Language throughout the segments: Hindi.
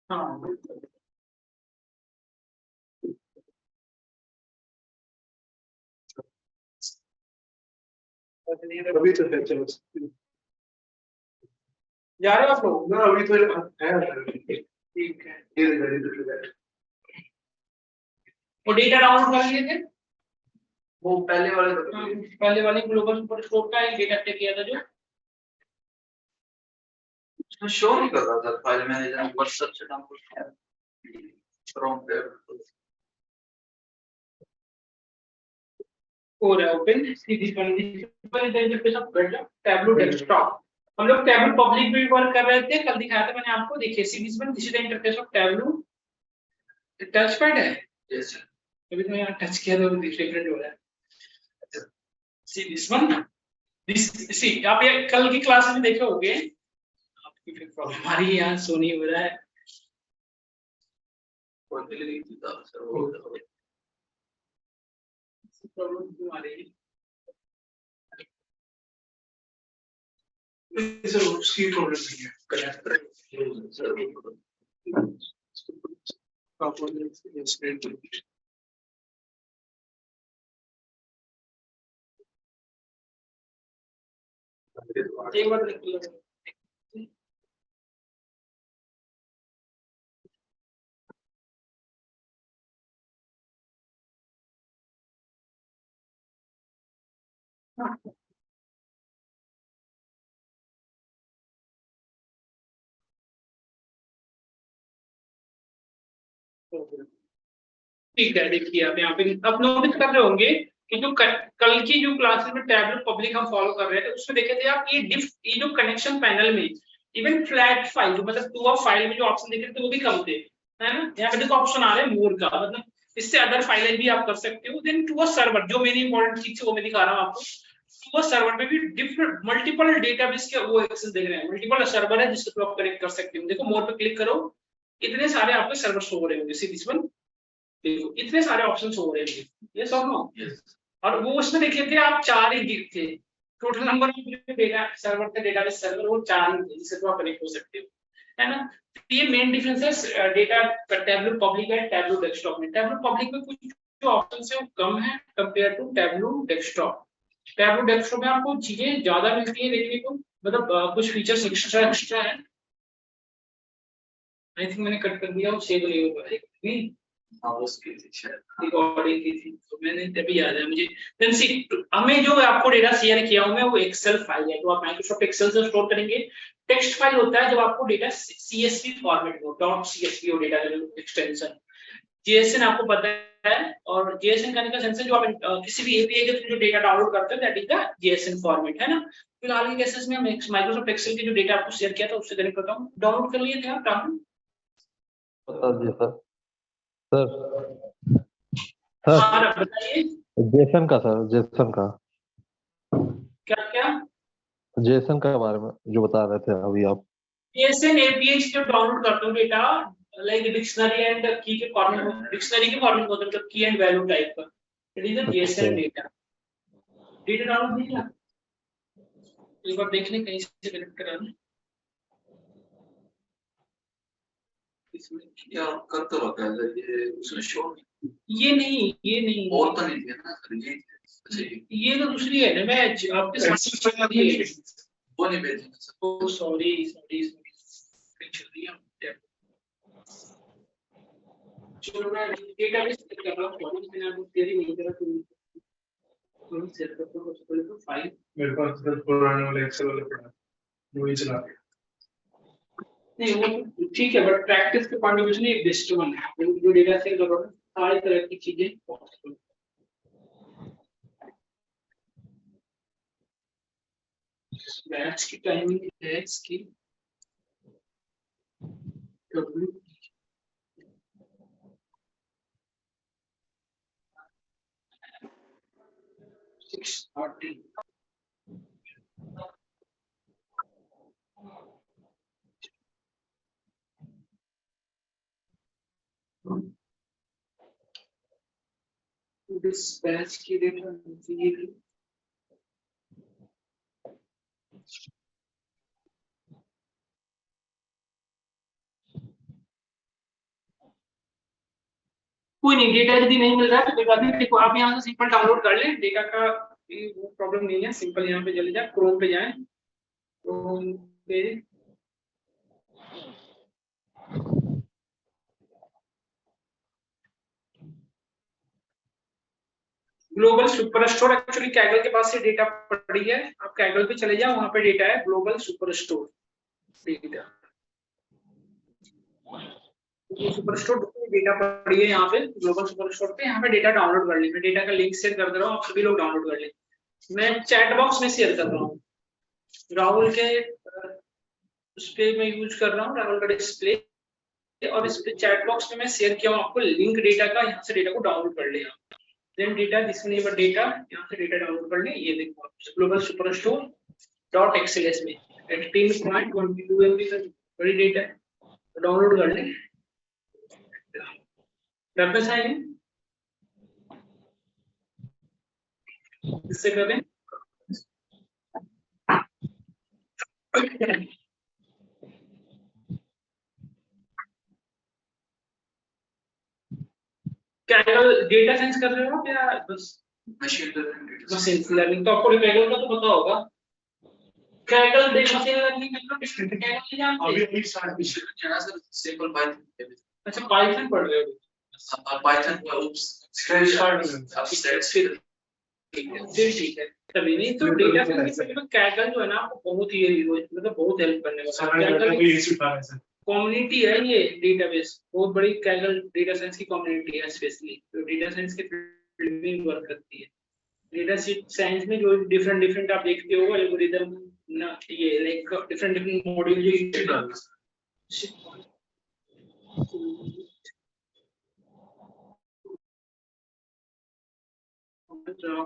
हाँ अभी तो है, चलो जा रहे हो आप लोग? ना अभी तो है। ठीक है। ये वो डेटा डाउनलोड कर लिए थे? वो पहले वाले पहले वाली ग्लोबल सुपर स्टोर का एक डेटा किया था जो उसमें शो नहीं कर रहा था फाइल मैनेजर में, व्हाट्सएप से डाउनलोड किया क्रोम पे। हो रहा है open Sidhi interface of tableau desktop. हम लोग टैबलू पब्लिक में वर्क कर रहे थे, कल दिखाया था मैंने आपको। देखिए series one, this is the interface of tableau. Touch pad है। यस अभी तो यहाँ टच किया तो डिफरेंट हो रहा है। सी दिस वन, दिस सी आप ये कल की क्लास में देखे होंगे। आपकी फिर प्रॉब्लम आ रही है, यहाँ सो नहीं हो रहा है। प्रॉब्लम क्यों आ रही है? सर उसकी प्रॉब्लम नहीं है, कनेक्ट एक बार देख लो। ठीक है, देखिए आप यहाँ पे अब नोटिस कर रहे होंगे कि जो कल की जो क्लासेस में टैबलेट पब्लिक हम फॉलो कर रहे थे उसमें देखे थे आप, ये जो कनेक्शन पैनल में इवन फ्लैट फाइल जो मतलब टू अ फाइल में जो ऑप्शन देखे थे वो भी कम थे, है ना। यहाँ पे देखो ऑप्शन आ रहा है मोर का, मतलब इससे अदर फाइलें भी आप कर सकते हो। देन टू अ सर्वर, जो मेरी इंपॉर्टेंट चीज है वो मैं दिखा रहा हूँ आपको। टू अ सर्वर में भी डिफरेंट मल्टीपल डेटाबेस के वो एक्सेस देख रहे हैं, मल्टीपल सर्वर है जिससे आप कनेक्ट कर सकते हो। देखो मोर पे क्लिक करो, इतने सारे आपके सर्वर शो हो रहे होंगे। सी दिस वन, देखो इतने सारे ऑप्शंस हो रहे हैं, ये सब नो। और वो उसमें देखे थे आप, चार ही थे total number of data server थे, डेटाबेस सर्वर वो चार ही थे जिससे तो आप कनेक्ट हो सकते हो, है ना। तो ये मेन डिफरेंस है डेटा टैबलू पब्लिक है टैबलू डेस्कटॉप में। टैबलू पब्लिक में कुछ जो ऑप्शंस है वो कम है compare to Tableau desktop. Tableau desktop में आपको चीजें ज्यादा मिलती है देखने को, मतलब कुछ फीचर्स एक्स्ट्रा है। आई थिंक मैंने कट कर दिया, वो सेव नहीं हो पाएगा। रिकॉर्डिंग की थी तो मैंने तभी याद है मुझे। देन सी, हमें जो आपको डेटा शेयर किया हूं मैं वो एक्सेल फाइल है, तो आप माइक्रोसॉफ्ट एक्सेल से स्टोर करेंगे। टेक्स्ट फाइल होता है जब आपको डेटा सीएसवी फॉर्मेट में हो, डॉट सीएसवी हो डेटा का एक्सटेंशन। जेएसएन आपको पता है, और जेएसएन का सेंस है जो आप किसी भी एपीआई के थ्रू जो डेटा डाउनलोड करते हो that is the JSON format, है ना। फिलहाल के केसेस में मैं माइक्रोसॉफ्ट एक्सेल के जो डेटा आपको शेयर किया था उससे कनेक्ट करता हूं। डाउनलोड कर लिए थे आप डाउनलोड? बता दिए सर। सर हाँ बताइए। जेसन का सर, जेसन का क्या क्या? जेसन का बारे में जो बता रहे थे अभी आप। जेएसएन एपीआई जो डाउनलोड करते हो डेटा, लाइक डिक्शनरी एंड की के फॉर्मेट, डिक्शनरी के फॉर्मेट होता है, मतलब की एंड वैल्यू टाइप का। It is the JSON data. Data download नहीं किया, एक बार देख लें कहीं से कनेक्ट करा लें। इसमें क्या कर तो रखा है ये, उसमें शो ये नहीं और तो नहीं है ना सर, ये अच्छा ये तो दूसरी है ना, मैं आपके साथ बता दिए वो नहीं भेजना सर। ओ सॉरी चल रही है। चलो मैं डेटाबेस चेक कर रहा हूँ, सॉरी मैंने आपको क्वेरी नहीं करा तो सेट करता हूँ। सबसे पहले तो फाइल मेरे पास सर पुराने वाले एक्सेल वाले पड़ा है, वही चला रहे नहीं, वो ठीक है, बट प्रैक्टिस के पॉइंट ऑफ व्यू से एक बेस्ट वन है जो डेटा से करो सारी तरह की चीजें पॉसिबल। बैच की टाइमिंग है इसकी W 6:30। this batch की डेटा ये कोई नहीं, डेटा यदि नहीं मिल रहा है तो कोई बात नहीं, देखो आप यहाँ से सिंपल डाउनलोड कर लें डेटा का, वो प्रॉब्लम नहीं है। सिंपल यहाँ पे चले जाए, क्रोम पे जाएं, क्रोम पे ग्लोबल सुपरस्टोर, एक्चुअली कैगल के पास से डेटा पड़ी है, आप कैगल पे चले जाओ, वहां पे डेटा है global superstore data, superstore data पड़ी है यहाँ पे ग्लोबल सुपरस्टोर पे, यहाँ पे डेटा डाउनलोड कर लें। मैं डेटा का लिंक शेयर कर दे रहा हूँ, आप सभी लोग डाउनलोड कर लें। मैं चैट बॉक्स में शेयर कर रहा हूँ, राहुल के उस पे मैं यूज कर रहा हूँ, राहुल का डिस्प्ले, और इस पे चैट बॉक्स में मैं शेयर किया हूँ आपको लिंक डेटा का, यहाँ से डेटा को डाउनलोड कर ले आप। Then data, this one your data, यहाँ से डेटा डाउनलोड कर ले। ये देखो ग्लोबल सुपरस्टोर डॉट एक्सएलएस में 18.22 MB का बड़ी डेटा है, डाउनलोड कर ले। रेफरेंस है इससे करें कैगल डेटा साइंस कर रहे हो या बस मशीन लर्निंग? तो आपको कैगल का तो पता होगा, कैगल देख मशीन लर्निंग में तो डिफरेंट है। कैगल नहीं जानते अभी स्टार्ट किया सर, सिंपल पाइथन। अच्छा पाइथन पढ़ रहे हो? पाइथन का स्टार्ट ठीक है, तभी नहीं तो डेटा साइंस में कैगल जो है ना आपको बहुत ही मतलब बहुत हेल्प करने वाला है। कम्युनिटी है ये डेटाबेस, बहुत बड़ी कैगल डेटा साइंस की कम्युनिटी है, स्पेशली जो डेटा साइंस के फील्ड में वर्क करती है। डेटा साइंस में जो डिफरेंट डिफरेंट आप देखते हो एल्गोरिदम ना, ये like different different module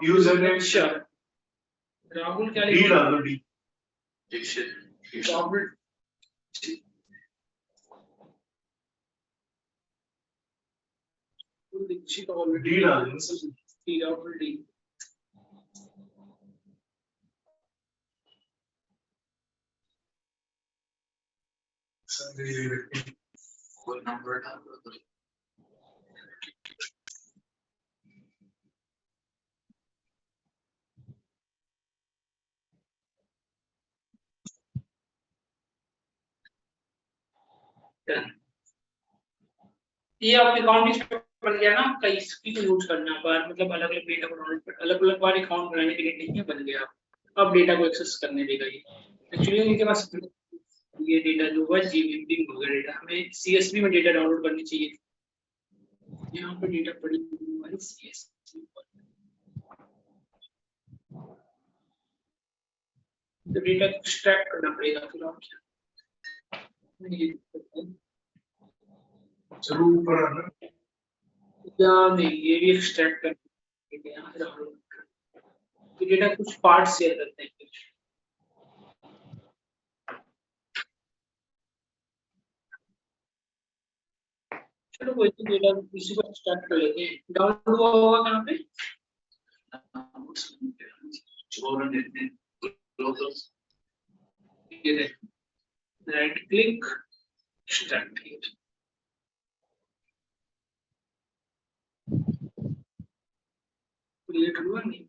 user name Rahul क्या लिखा है? Rahul Dikshit already Rahul D. कोई नंबर डाल दो। ये आपके अकाउंट बन गया ना, कई इसकी को यूज करना बार, मतलब अलग अलग डेटा को डाउनलोड कर, अलग अलग बार अकाउंट बनाने के लिए नहीं है, बन गया। अब डेटा को एक्सेस करने देगा ये। एक्चुअली इनके पास ये डेटा जो हुआ जीबी हो गया डेटा, हमें सीएसवी में डेटा डाउनलोड करनी चाहिए। यहाँ पे डेटा पड़ी हमारी सीएसवी पर, तो डेटा को एक्सट्रैक्ट करना पड़ेगा। फिर आप क्या जरूर पड़ा या नहीं, ये भी एक्सट्रैक्ट करके यहाँ से डाउनलोड कर, तो डेटा कुछ पार्ट शेयर करते हैं कुछ। चलो कोई तो डेटा इसी को एक्सट्रैक्ट कर लेते हैं। डाउनलोड हुआ होगा कहाँ पे? राइट क्लिक एक्सट्रैक्ट, क्रिएट हुआ नहीं।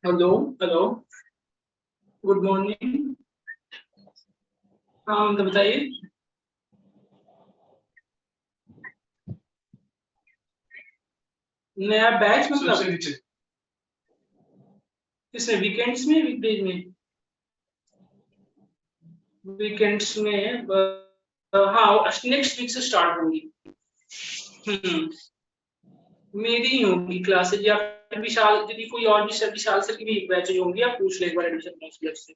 Hello hello, good morning. हाँ तो बताइए। नया बैच मतलब किसने, वीकेंड्स में वीकडेज में? वीकेंड्स में हाँ नेक्स्ट वीक से स्टार्ट होंगी। मेरी ही होंगी क्लासेज, या फिर विशाल, यदि कोई और भी सर, विशाल सर की भी बैचेज होंगी, आप पूछ लें एक बार एडमिशन काउंसलर से।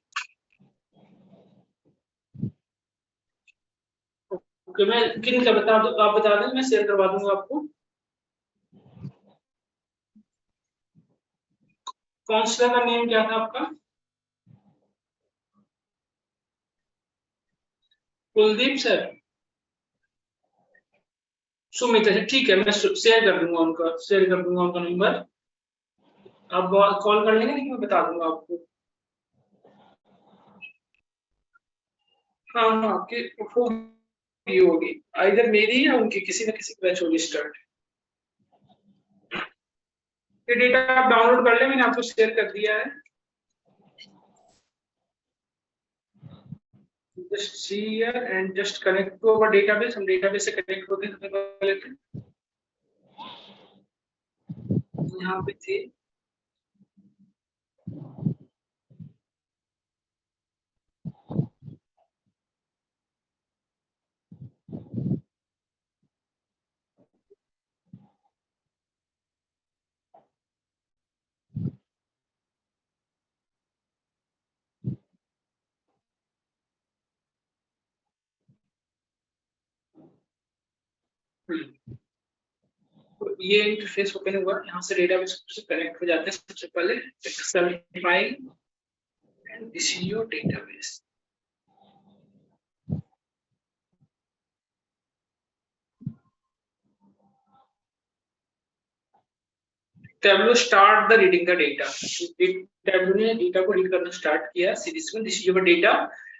ओके, मैं किन का बता दूं, आप बता दें, मैं शेयर करवा दूंगा आपको। काउंसलर का नेम क्या था आपका? कुलदीप सर, सुमित है, ठीक है, मैं शेयर कर दूंगा उनका नंबर। आप कॉल कर लेंगे, लेकिन मैं बता दूंगा आपको। हाँ हाँ, कि होगी इधर मेरी या उनकी, किसी न किसी बैच होगी स्टार्ट। ये डेटा आप डाउनलोड कर ले, मैंने आपको शेयर कर दिया है। just see here and just connect to our database। हम database से connect होते हैं सबसे पहले तो यहाँ पे थे। तो ये इंटरफेस ओपन हुआ, यहाँ से डेटाबेस से कनेक्ट हो जाते हैं सबसे पहले। Excel file and this is your database. Tableau start the reading the data. Tableau ने डेटा को रीड करना स्टार्ट किया सीरीज में। This is your data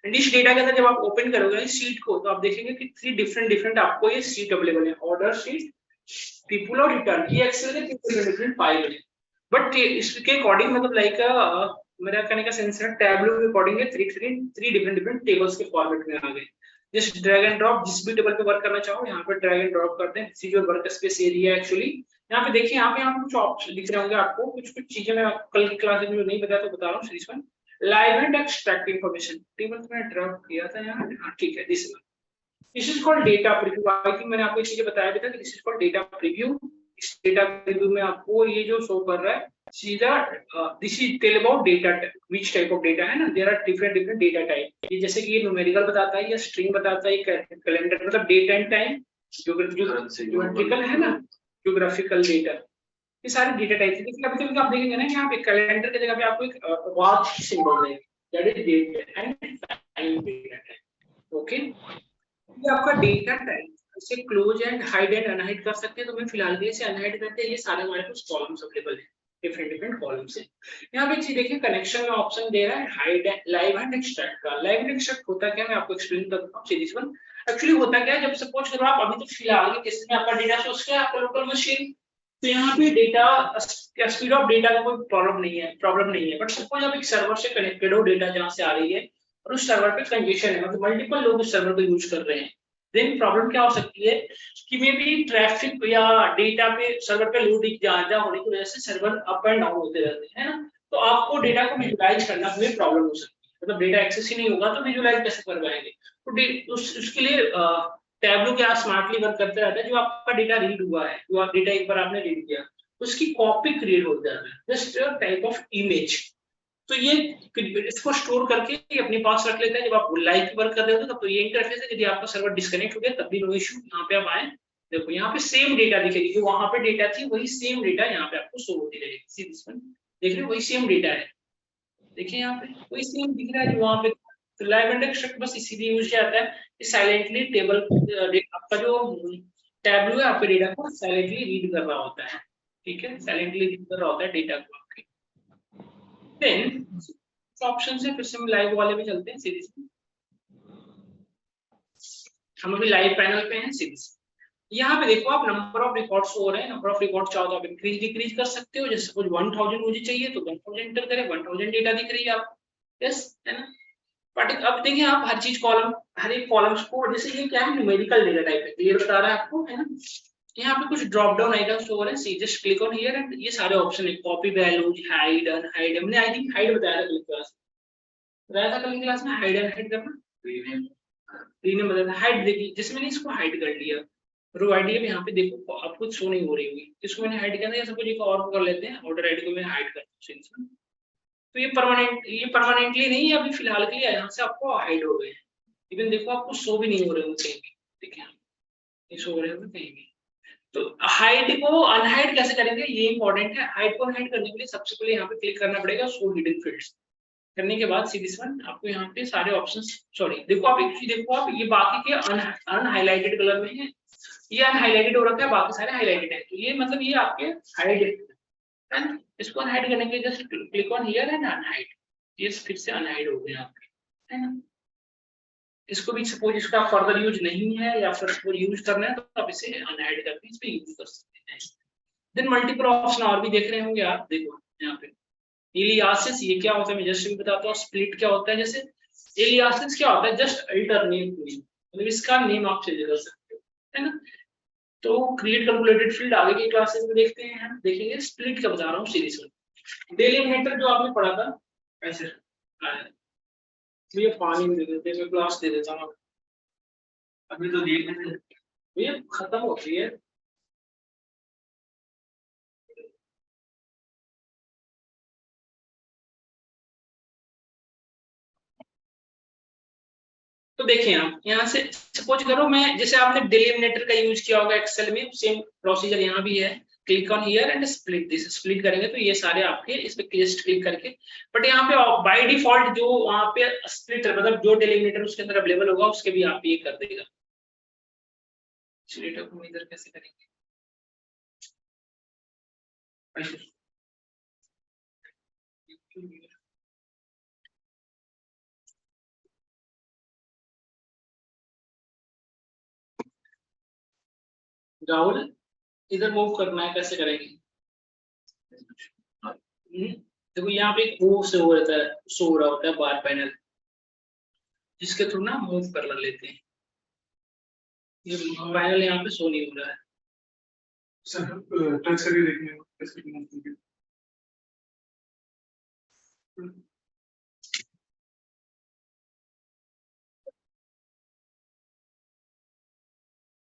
and इस डेटा के अंदर जब आप ओपन करोगे इस शीट को, तो आप देखेंगे कि 3 डिफरेंट आपको ये शीट अवेलेबल है। ऑर्डर शीट, पीपल और रिटर्न, ये एक्सेल के 3 डिफरेंट फाइल है। बट इसके अकॉर्डिंग मतलब लाइक मेरा कहने का सेंस है, टैबलो के अकॉर्डिंग है 3 डिफरेंट टेबल्स के फॉर्मेट में आ गए। जस्ट ड्रैग एंड ड्रॉप, जिस भी टेबल पे वर्क करना चाहो यहाँ पे ड्रैग एंड ड्रॉप करते हैं। This is your work space area actually. यहाँ पे देखिए, यहाँ पे आप कुछ ऑप्शन दिख रहे होंगे आपको, कुछ चीजें मैं आपको कल की क्लास में नहीं बताया तो बता रहा हूँ। Series 1 live and extract information table में ड्रॉप किया था यहाँ। हाँ ठीक है, this is called data preview. I think मैंने आपको चीजें बताया भी था कि this is called data preview. इस डेटा प्रीव्यू में आपको ये जो शो कर रहा है सीधा, this is tell about data, which type of data है ना, there are different data type. ये जैसे कि ये न्यूमेरिकल बताता है या स्ट्रिंग बताता है, कैलेंडर मतलब डेट एंड टाइम, ज्योमेट्रिकल है ना, ज्योग्राफिकल डेटा, ये सारे डेटा टाइप है। लेकिन कभी कभी आप देखेंगे ना, यहाँ पे कैलेंडर की जगह पे आपको एक वॉच सिंबल है, that is date and time data type. Okay, ये आपका डेटा टाइप। इसे close and hide and unhide कर सकते हैं, तो मैं फिलहाल के लिए इसे अनहाइड करते हैं। ये सारे हमारे पास कॉलम्स अवेलेबल है, डिफरेंट कॉलम्स है। यहाँ पे देखिए कनेक्शन में ऑप्शन दे रहा है हाइड, लाइव एंड एक्सट्रैक्ट का। लाइव एंड एक्सट्रैक्ट होता क्या, मैं आपको एक्सप्लेन करता हूँ सीरीज 1। एक्चुअली होता क्या है, जब सपोज करो आप अभी तो फिलहाल के केस में आपका डेटा सोर्स क्या है, आपका लोकल मशीन, तो यहाँ पे डेटा स्पीड ऑफ डेटा का कोई प्रॉब्लम नहीं है। बट सपोज आप एक सर्वर से कनेक्टेड हो, डेटा जहाँ से आ रही है और उस सर्वर पे कंजेशन है, मतलब मल्टीपल लोग उस सर्वर को यूज कर रहे हैं, देन प्रॉब्लम क्या हो सकती है कि मे बी ट्रैफिक या डेटा पे सर्वर पे लोड ज्यादा होने की वजह से सर्वर अप एंड डाउन होते रहते हैं ना, तो आपको डेटा को विजुलाइज करना में प्रॉब्लम हो सकती है। मतलब डेटा एक्सेस ही नहीं होगा तो विजुलाइज कैसे कर पाएंगे? तो उसके लिए टैबलो क्या स्मार्टली वर्क करते रहता है। जो आपका डेटा रीड हुआ है, जो डेटा एक बार आपने रीड किया, उसकी कॉपी क्रिएट हो जाता है, जस्ट टाइप ऑफ इमेज। तो ये इसको स्टोर करके ये अपने पास रख लेता है। जब आप लाइव वर्क कर रहे हो तब तो ये इंटरफेस है। यदि आपका सर्वर डिस्कनेक्ट हो गया तब भी नो इशू, यहाँ पे आप आए, देखो यहाँ पे सेम डेटा दिखेगी, जो वहां पे डेटा थी वही सेम डेटा यहाँ पे आपको शो होती रहेगी। देख रहे हो, वही सेम डेटा है, देखिए यहाँ पे वही सेम दिख रहा है जो वहां पे। तो लाइव एंड एक्सट्रैक्ट बस इसीलिए यूज किया जाता है, साइलेंटली टेबल आपका जो टैबलो है आपके डेटा को साइलेंटली रीड कर रहा होता है। ठीक है, साइलेंटली रीड कर रहा होता है डेटा को आपके। देन ऑप्शन से फिर से हम लाइव वाले में चलते हैं सीरीज में। हम अभी लाइव पैनल पे हैं सीरीज। यहाँ पे देखो आप नंबर ऑफ रिकॉर्ड्स हो रहे हैं। नंबर ऑफ रिकॉर्ड चाहो तो आप इंक्रीज डिक्रीज कर सकते हो। जैसे कुछ 1000 मुझे चाहिए तो 1000 एंटर करें, 1000 डेटा दिख रही है आपको, यस है ना। बट अब देखिए आप हर चीज कॉलम, हर एक कॉलम्स को, जैसे ये क्या है न्यूमेरिकल डेटा टाइप है, क्लियर बता रहा है आपको, है ना। यहाँ पे कुछ ड्रॉप डाउन आइटम्स हो रहे हैं, see just click on here and ये सारे ऑप्शन है, कॉपी वैल्यूज, हाइड, अनहाइड। हमने आई थिंक हाइड बताया था कल क्लास में, हाइड एंड हाइड करना, रीनेम बताया। हाइड देखिए, जैसे मैंने इसको हाइड कर लिया, रो आईडी में यहाँ पे देखो आप कुछ शो नहीं हो रही होगी, इसको मैंने हाइड करना है। सपोज एक और कर लेते हैं, ऑर्डर आईडी को मैं हाइड करता हूँ, तो ये परमानेंटली नहीं है, अभी फिलहाल के लिए यहाँ से आपको हाइड हो गए। इवन देखो आपको शो भी नहीं हो रहे होंगे, ठीक है, ये शो हो रहे हैं कहीं भी। तो हाइड को अनहाइड कैसे करेंगे, ये इंपॉर्टेंट है। हाइड को अनहाइड करने के लिए सबसे पहले यहाँ पे क्लिक करना पड़ेगा शो हिडन फील्ड्स। करने के बाद सीरीज वन आपको यहाँ पे सारे ऑप्शंस, सॉरी देखो आप एक चीज देखो, आप ये बाकी के अनहाइलाइटेड कलर में है, ये अनहाइलाइटेड हो रखा है, बाकी सारे हाइलाइटेड है, तो ये मतलब ये आपके हाइड है। इसको अनहाइड करने के लिए just click on here and unhide, ये फिर से अनहाइड हो गए आपके, है ना। इसको भी सपोज इसका फर्दर यूज नहीं है या फिर इसको यूज करना है तो आप इसे अनहाइड करके इस पे यूज कर सकते हैं। देन मल्टीपल ऑप्शन और भी देख रहे होंगे आप, देखो यहाँ पे एलियासिस, ये क्या होता है मैं जस्ट भी बताता हूँ। स्प्लिट क्या होता है, जैसे एलियासिस क्या होता है, जस्ट अल्टरनेट नेम, मतलब इसका नेम आप चेंज कर सकते हो, है ना। तो क्रिएट कैलकुलेटेड फील्ड आगे की क्लासेस में देखते हैं, हम देखेंगे। स्प्लिट का बता रहा हूँ सीरीज में। डेलिमिनेटर जो आपने पढ़ा था ऐसे, ये पानी दे देते हैं, मैं क्लास दे देता हूँ अभी तो देख रहे थे, ये खत्म होती है। तो देखिए आप यहाँ से सपोज करो, मैं जैसे आपने डिलिमिनेटर का यूज किया होगा एक्सेल में, सेम प्रोसीजर यहाँ भी है। Click on here and split this, split करेंगे तो ये सारे आपके इस पे जस्ट क्लिक करके, बट यहाँ पे बाय डिफॉल्ट जो वहाँ पे स्प्लिटर मतलब जो डिलिमिनेटर उसके अंदर अवेलेबल होगा उसके भी आप ये कर देगा। चलिए तो हम इधर कैसे करेंगे, राहुल इधर मूव करना है, कैसे करेंगे। देखो यहाँ पे एक मूव से हो रहता है, शो हो रहा होता है बार पैनल, जिसके थ्रू ना मूव कर लेते हैं। ये पैनल यहाँ पे शो नहीं हो रहा है सर, टच करके देखिए कैसे मूव करके।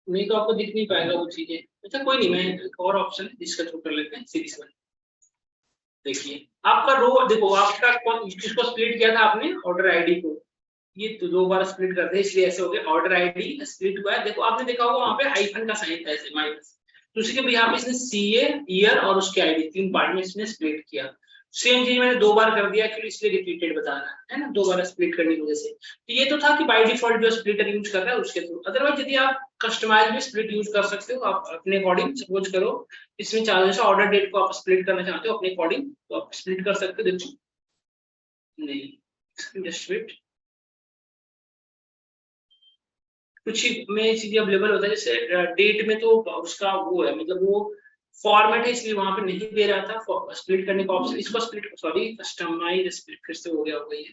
नहीं तो आपको दिख नहीं पाएगा वो चीजें। अच्छा कोई नहीं, मैं एक और ऑप्शन है जिसका थ्रू कर लेते हैं, सीरीज वन। देखिए आपका रो, देखो आपका कौन किसको स्प्लिट किया था आपने, ऑर्डर आईडी को, ये तो दो बार स्प्लिट करते हैं इसलिए ऐसे हो गया। ऑर्डर आईडी स्प्लिट हुआ है, देखो आपने देखा होगा वहां पे हाइफन का साइन था ऐसे माइनस, तो उसी के भी यहाँ पे इसने सीए ईयर और उसके आईडी तीन पार्ट में इसने स्प्लिट किया। सेम चीज मैंने दो बार कर दिया एक्चुअली, इसलिए रिपीटेड बता रहा है ना, दो बार स्प्लिट करने की वजह से। तो ये तो था कि बाय डिफॉल्ट जो स्प्लिटर यूज कर रहा है उसके थ्रू, अदरवाइज यदि आप कस्टमाइज में स्प्लिट यूज कर सकते हो आप अपने अकॉर्डिंग। सपोज करो इसमें चाहे ऑर्डर डेट को आप स्प्लिट करना चाहते हो अपने अकॉर्डिंग तो आप स्प्लिट कर सकते हो। देखो नहीं जस्ट वेट, कुछ में चीजें अवेलेबल होता है, जैसे डेट में तो उसका वो है मतलब वो फॉर्मेट है इसलिए वहां पे नहीं दे रहा था स्प्लिट करने का ऑप्शन। इसको स्प्लिट सॉरी कस्टमाइज स्प्लिट फिर से हो गया होगा ये।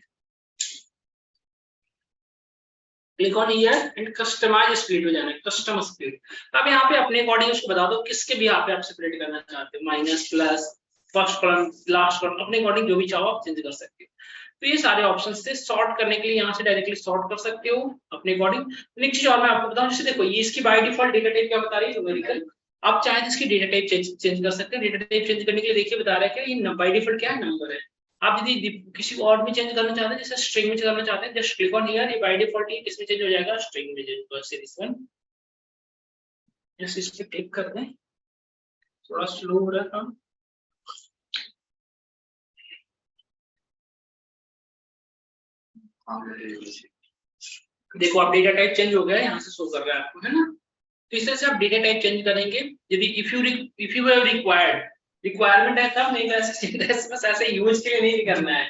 Click on here and customise split हो जाना है, कस्टम स्प्लिट। अब यहाँ पे अपने अकॉर्डिंग उसको बता दो किसके भी यहाँ पे आप स्प्लिट करना चाहते हो, minus plus first column last column, अपने अकॉर्डिंग जो भी चाहो आप चेंज कर सकते हो। तो ये सारे ऑप्शंस थे। सॉर्ट करने के लिए यहाँ से डायरेक्टली सॉर्ट कर सकते हो अपने अकॉर्डिंग। नेक्स्ट चीज और मैं आपको बताऊं, जैसे देखो ये इसकी बाय डिफॉल्ट डेटा टाइप क्या बता रही है, न्यूमेरिकल। आप चाहे तो इसकी डेटा टाइप चेंज कर सकते हैं। डेटा टाइप चेंज करने के लिए देखिए बता रहा है कि ये बाय डिफॉल्ट क्या है, नंबर है। आप यदि किसी और में चेंज करना चाहते हैं, जैसे स्ट्रिंग में करना चाहते हैं, जस्ट क्लिक ऑन हियर, ये बाय डिफॉल्ट ही किसमें चेंज हो जाएगा, स्ट्रिंग में चेंज। सीरीज वन जस्ट इस पे क्लिक कर दें, थोड़ा स्लो हो रहा है काम। देखो आप डेटा टाइप चेंज हो गया है, यहाँ से शो कर रहा है आपको, है ना। तो इस तरह से आप डेटा टाइप चेंज करेंगे। यदि इफ यू हैव रिक्वायरमेंट है तब, नहीं तो ऐसे बस ऐसे यूज के लिए नहीं करना है।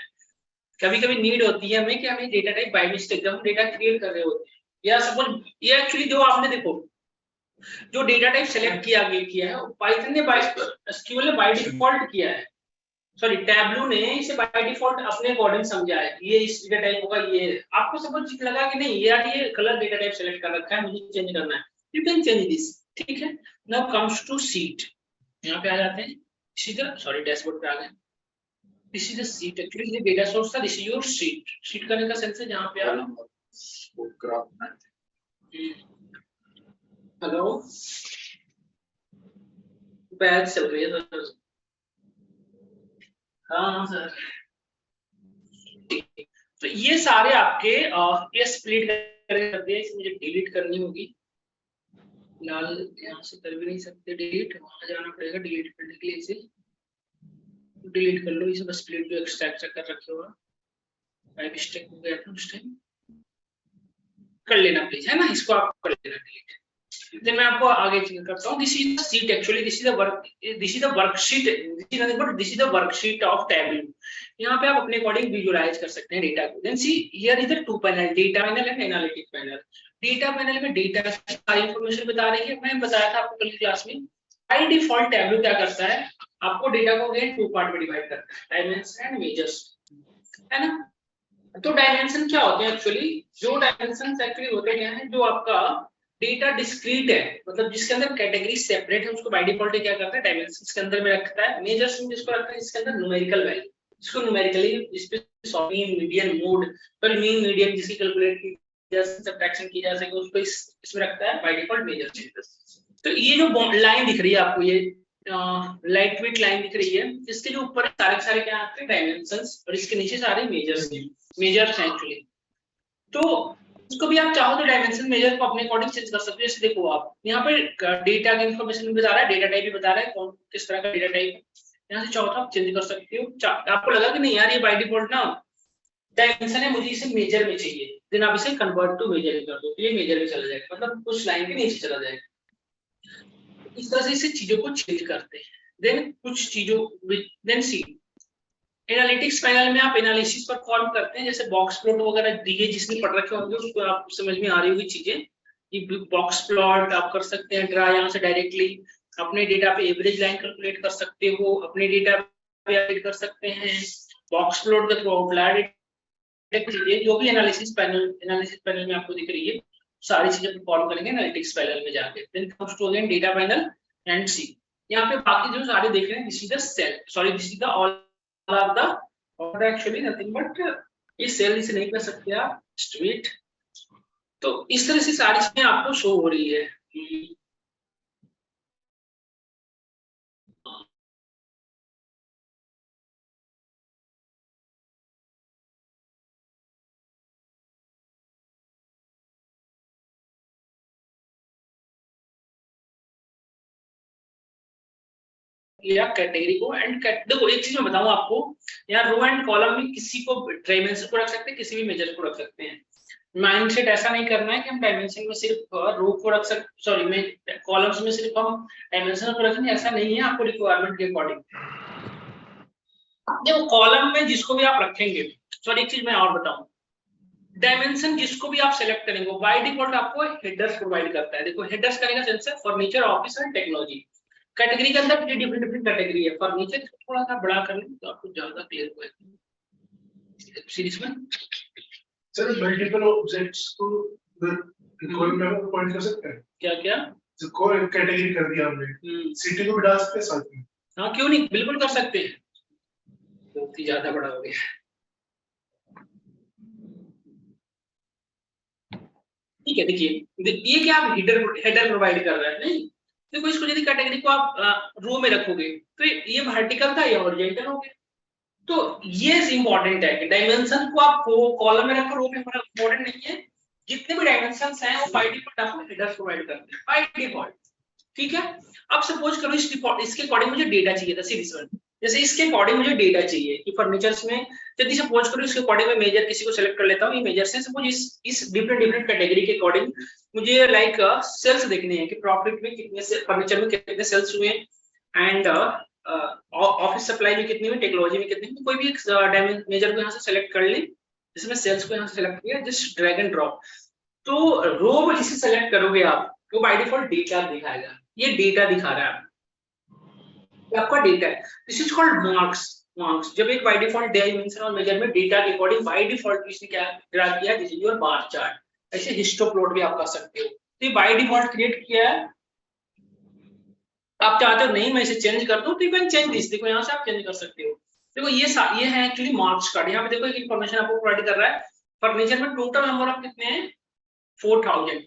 कभी कभी नीड होती है हमें कि हमें डेटा टाइप बाय मिस्टेक जब हम डेटा क्रिएट कर रहे होते हैं, या सपोज ये एक्चुअली जो आपने देखो जो डेटा टाइप सेलेक्ट किया है पाइथन ने एसक्यूएल ने बाय डिफॉल्ट किया है, सॉरी टैबलू ने इसे बाय डिफॉल्ट अपने अकॉर्डिंग समझा है, ये इस डेटा टाइप होगा। ये आपको सपोज लगा कि नहीं यार ये कलर डेटा टाइप सेलेक्ट कर रखा है, मुझे चेंज करना है, यू कैन चेंज दिस, ठीक है। नाउ कम्स टू सीट, यहाँ पे आ जाते हैं सीधा, सॉरी डैशबोर्ड पे आ गए। This is the seat, actually ये डेटा सोर्स था, this is your seat. Seat करने का सेंस है जहाँ पे आप हेलो बैच चल रही है सर। हाँ सर, तो ये सारे आपके ये स्प्लिट कर दिए, मुझे डिलीट करनी होगी। लाल यहाँ से कर भी नहीं सकते डिलीट, वहां जाना पड़ेगा डिलीट करने के लिए। इसे डिलीट कर लो, इसे बस स्प्लिट जो एक्सट्रैक्ट कर रखे हो बाय मिस्टेक हो गया था उस टाइम, कर लेना प्लीज, है ना, इसको आप कर लेना डिलीट। देन मैं आपको आगे करता हूँ। This is the sheet, actually this is the work, this is the worksheet, this is the worksheet of tableau. यहाँ पे आप अपने अकॉर्डिंग विजुअलाइज कर सकते हैं डेटा को। Then see here is the two panel, data panel and analytic panel. Data panel में डेटा की सारी इंफॉर्मेशन बता रही है। मैं बताया था आपको कल की क्लास में, बाय डिफॉल्ट टैबलू क्या करता है, आपको डेटा को अगेन टू पार्ट में डिवाइड करता है, डायमेंशन एंड मेजर्स, है ना। तो डायमेंशन क्या होते हैं एक्चुअली, जो डायमेंशन एक्चुअली होते क्या है, जो आपका डेटा डिस्क्रीट है, मतलब जिसके अंदर कैटेगरी सेपरेट है, उसको बाय डिफॉल्ट क्या करता है डायमेंशंस के अंदर में रखता है। मेजर्स में जिसको रखता है इसके अंदर न्यूमेरिकल वैल्यू, इसको न्यूमेरिकली इस पे मीन मीडियन मोड पर मीन मीडियन जिसकी कैलकुलेट की जा सब्ट्रैक्शन की जा सके उसको इसमें रखता है बाय डिफॉल्ट मेजर्स। तो ये जो लाइन दिख रही है आपको, ये लाइट वेट लाइन दिख रही है, इसके जो ऊपर सारे क्या आते हैं डायमेंशंस, और इसके नीचे सारे मेजर्स हैं एक्चुअली। तो इसको भी आप चाहो तो डायमेंशन मेजर को अपने अकॉर्डिंग चेंज कर सकते हो। जैसे देखो आप यहाँ पे डेटा की इंफॉर्मेशन बता रहा है, डेटा टाइप भी बता रहा है कौन किस तरह का डेटा टाइप है, यहाँ से चाहो तो आप चेंज कर सकते हो। आपको लगा कि नहीं यार ये बाय डिफॉल्ट ना डायमेंशन है, मुझे इसे मेजर में चाहिए, देन आप इसे कन्वर्ट टू मेजर कर दो, तो ये मेजर में चला जाएगा, मतलब कुछ लाइन के नीचे चला जाएगा। इस तरह से इसे चीजों को चेंज करते हैं। देन कुछ चीजों, देन सी एनालिटिक्स पैनल में आप एनालिसिस परफॉर्म करते हैं, जैसे बॉक्स प्लॉट वगैरह दिए जिसने पढ़ रखे होंगे उसको आप समझ में आ रही होगी चीजें। ये बॉक्स प्लॉट आप कर सकते हैं ड्रा, यहाँ से डायरेक्टली अपने डेटा पे एवरेज लाइन कैलकुलेट कर सकते हो, अपने डेटा पे ऐड कर सकते हैं बॉक्स प्लॉट के थ्रू आउटलायर चीजें जो भी एनालिसिस पैनल में आपको दिख रही है, सारी चीजें परफॉर्म करेंगे एनालिटिक्स पैनल में जाके। Then comes to again data panel and see. यहाँ पे बाकी जो सारे देख रहे हैं, this is the cell, sorry this is the all of the or actually nothing but ये सेल इसे नहीं कर सकते आप स्ट्रेट। तो इस तरह से सारी चीजें आपको शो हो रही है। या कैटेगरी को एंड देखो एक चीज मैं बताऊं आपको, यहाँ रो एंड कॉलम में किसी को डायमेंशन को रख सकते हैं, किसी भी मेजर को रख सकते हैं। माइंडसेट ऐसा नहीं करना है कि हम डायमेंशन में सिर्फ रो को रख सकते, सॉरी मैं कॉलम्स में सिर्फ हम डायमेंशन को रखेंगे, ऐसा नहीं है। आपको रिक्वायरमेंट के अकॉर्डिंग देखो कॉलम में जिसको भी आप रखेंगे, सॉरी एक चीज मैं और बताऊं, डायमेंशन जिसको भी आप सेलेक्ट करेंगे बाय डिफॉल्ट आपको हेडर्स प्रोवाइड करता है। देखो हेडर्स करेगा सेंस है furniture, office and technology. Category के अंदर डिफरेंट डिफरेंट कैटेगरी है। फर्नीचर थोड़ा सा बड़ा कर लें तो आपको ज्यादा क्लियर होगा सीरीज में। सर मल्टीपल ऑब्जेक्ट्स को रिकॉर्ड में पॉइंट कर सकते हैं क्या क्या जो कोई कैटेगरी कर दिया हमने, सिटी को भी डाल सकते हैं साथ में। हाँ क्यों नहीं, बिल्कुल कर सकते हैं, बहुत ही ज्यादा बड़ा हो गया। ठीक है, देखिए ये क्या आप हेडर प्रोवाइड कर रहे हैं, नहीं देखो इसको यदि कैटेगरी को आप रो में रखोगे तो ये वर्टिकल था, ये हॉरिजॉन्टल हो गया। तो ये इंपॉर्टेंट है कि डायमेंशन को आप कॉलम में रखो, रो में इंपॉर्टेंट नहीं है। जितने भी डायमेंशंस हैं वो बाय डिफॉल्ट आपको हेडर्स प्रोवाइड करते हैं बाय डिफॉल्ट। ठीक है, अब सपोज करो इसके अकॉर्डिंग मुझे डेटा चाहिए था सीरीज वन, जैसे इसके अकॉर्डिंग मुझे डेटा चाहिए कि फर्नीचर्स में, यदि सपोज करो इसके अकॉर्डिंग मैं मेजर किसी को सेलेक्ट कर लेता हूँ, ये मेजर से सपोज इस डिफरेंट कैटेगरी के अकॉर्डिंग मुझे लाइक सेल्स देखने हैं कि प्रॉफिट में कितने से फर्नीचर में कितने सेल्स हुए एंड ऑफिस सप्लाई में कितनी हुई, टेक्नोलॉजी में कितनी, कोई भी एक मेजर को यहाँ से सेलेक्ट कर ले। जिसमें सेल्स को यहाँ से सेलेक्ट किया, जस्ट ड्रैग एंड ड्रॉप। तो रो में जिसे सेलेक्ट करोगे आप तो बाय डिफॉल्ट डेटा दिखाएगा, ये डेटा दिखा रहा है आपका डेटा है। This is called marks. जब एक बाय डिफॉल्ट डायमेंशन और मेजर में डेटा के अकॉर्डिंग बाय डिफॉल्ट इसने क्या ड्रा किया, this is your bar chart. ऐसे हिस्टोप्लॉट भी आप कर सकते हो, तो ये बाय डिफॉल्ट क्रिएट किया है। आप चाहते हो नहीं मैं इसे चेंज कर दूं तो यू कैन चेंज दिस, देखो यहाँ से आप चेंज कर सकते हो। देखो ये है एक्चुअली मार्क्स कार्ड। यहाँ पे देखो एक इंफॉर्मेशन आपको प्रोवाइड कर रहा है, फर्नीचर में टोटल नंबर ऑफ कितने हैं 4000,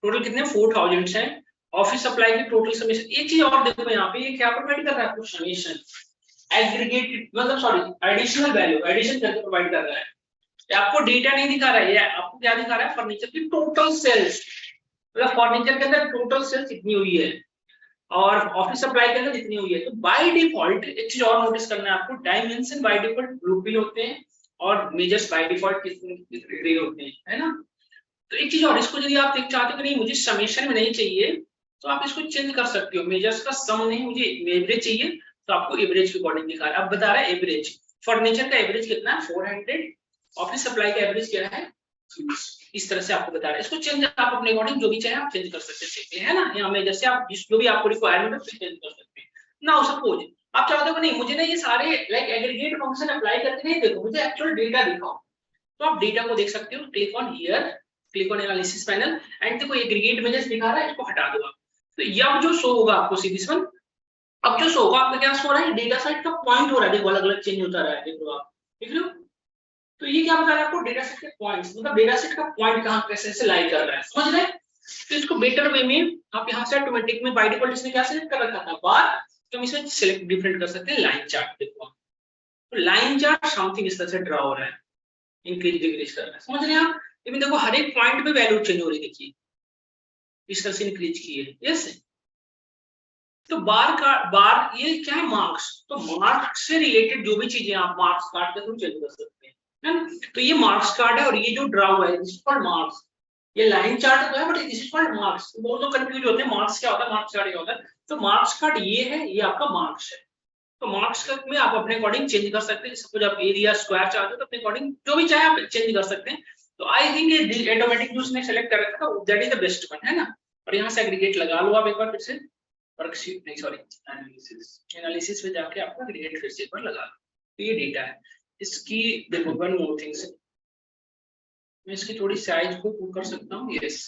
टोटल कितने 4000 हैं। ऑफिस सप्लाई की टोटल समेशन, एक चीज और देखो यहाँ पे ये क्या प्रोवाइड कर रहा है आपको, समेशन एग्रीगेटेड, मतलब सॉरी एडिशनल वैल्यू, एडिशन करके प्रोवाइड कर रहा है। आपको डेटा नहीं दिखा रहा है, आपको क्या दिखा रहा है, फर्नीचर की टोटल सेल्स। मतलब फर्नीचर के अंदर टोटल सेल्स इतनी हुई है और ऑफिस सप्लाई के अंदर इतनी हुई है। तो बाय डिफॉल्ट एक चीज और नोटिस करना है आपको, डायमेंशन बाय डिफॉल्ट ग्रुपिंग होते हैं और मेजर्स बाय डिफॉल्ट किस डिग्री होते हैं, है ना। तो एक चीज और, इसको यदि आप देख चाहते हो कि नहीं मुझे समेशन में नहीं चाहिए तो आप इसको चेंज कर सकते हो, मेजर्स का सम नहीं, मुझे एवरेज चाहिए तो आपको एवरेज के अकॉर्डिंग दिखा रहा है। अब बता रहा है एवरेज, फर्नीचर का एवरेज कितना है 400, ऑफिस सप्लाई का एवरेज क्या है, इस तरह से आपको बता रहा है। इसको चेंज आप अपने अकॉर्डिंग जो भी चाहे आप चेंज कर सकते हैं, है ना। यहाँ में जैसे आप जो भी आपको रिक्वायरमेंट है उसे चेंज कर सकते हैं। नाउ सपोज आप चाहते हो कि नहीं मुझे ना ये सारे लाइक एग्रीगेट फंक्शन अप्लाई करके नहीं देखो, मुझे एक्चुअल डेटा दिखाओ, तो आप डेटा को देख सकते हो, click on here, click on analysis panel and देखो एग्रीगेट मेजर्स दिखा रहा है, इसको हटा दो आप। तो ये अब जो शो होगा आपको सी दिस वन, अब जो शो होगा आपका क्या शो हो रहा है, डेटा सेट का पॉइंट हो रहा है, देखो अलग अलग चेंज होता रहा है, देखो आप देख लो। तो ये क्या बता रहा है आपको, डेटा सेट के पॉइंट्स, मतलब डेटा सेट का पॉइंट कहां कैसे से लाई कर रहा है, समझ रहे हैं। तो इसको बेटर वे में आप यहां से ऑटोमेटिक में बाय डिफॉल्ट इसने क्या सिलेक्ट कर रखा था बार, तो हम इसमें सिलेक्ट डिफरेंट कर सकते हैं लाइन चार्ट। देखो तो लाइन चार्ट समथिंग इस तरह से ड्रा हो रहा है, इंक्रीज डिक्रीज कर रहा है, समझ रहे हैं आप। लेकिन देखो हर एक पॉइंट पे वैल्यू चेंज हो रही है, देखिए इस तरह से इंक्रीज की है, यस। तो बार का बार ये क्या है, मार्क्स, तो मार्क्स से रिलेटेड जो भी चीजें आप मार्क्स कार्ड के थ्रू चेंज कर सकते हैं, है ना। तो ये मार्क्स कार्ड है और ये जो ड्रा हुआ है दिस इज कॉल्ड मार्क्स। ये लाइन चार्ट तो है but this is called marks. बहुत लोग कंफ्यूज होते हैं मार्क्स क्या होता है, मार्क्स कार्ड क्या होता है। तो मार्क्स कार्ड ये है, ये आपका मार्क्स है। तो मार्क्स कार्ड में आप अपने अकॉर्डिंग चेंज कर सकते हैं, सपोज आप एरिया स्क्वायर चाहते हो तो अपने अकॉर्डिंग जो भी चाहे आप चेंज कर सकते हैं। तो आई थिंक ये ऑटोमेटिक जो उसने सेलेक्ट कर रखा है that is the best one, है ना। और यहाँ से एग्रीगेट लगा लो आप एक बार फिर से, वर्कशीट नहीं सॉरी एनालिसिस में जाके आपको एग्रीगेट फिर से एक बार लगा लो। तो ये डेटा है इसकी, देखो वन मोर थिंग्स, मैं इसकी थोड़ी साइज को पुट कर सकता हूँ, yes.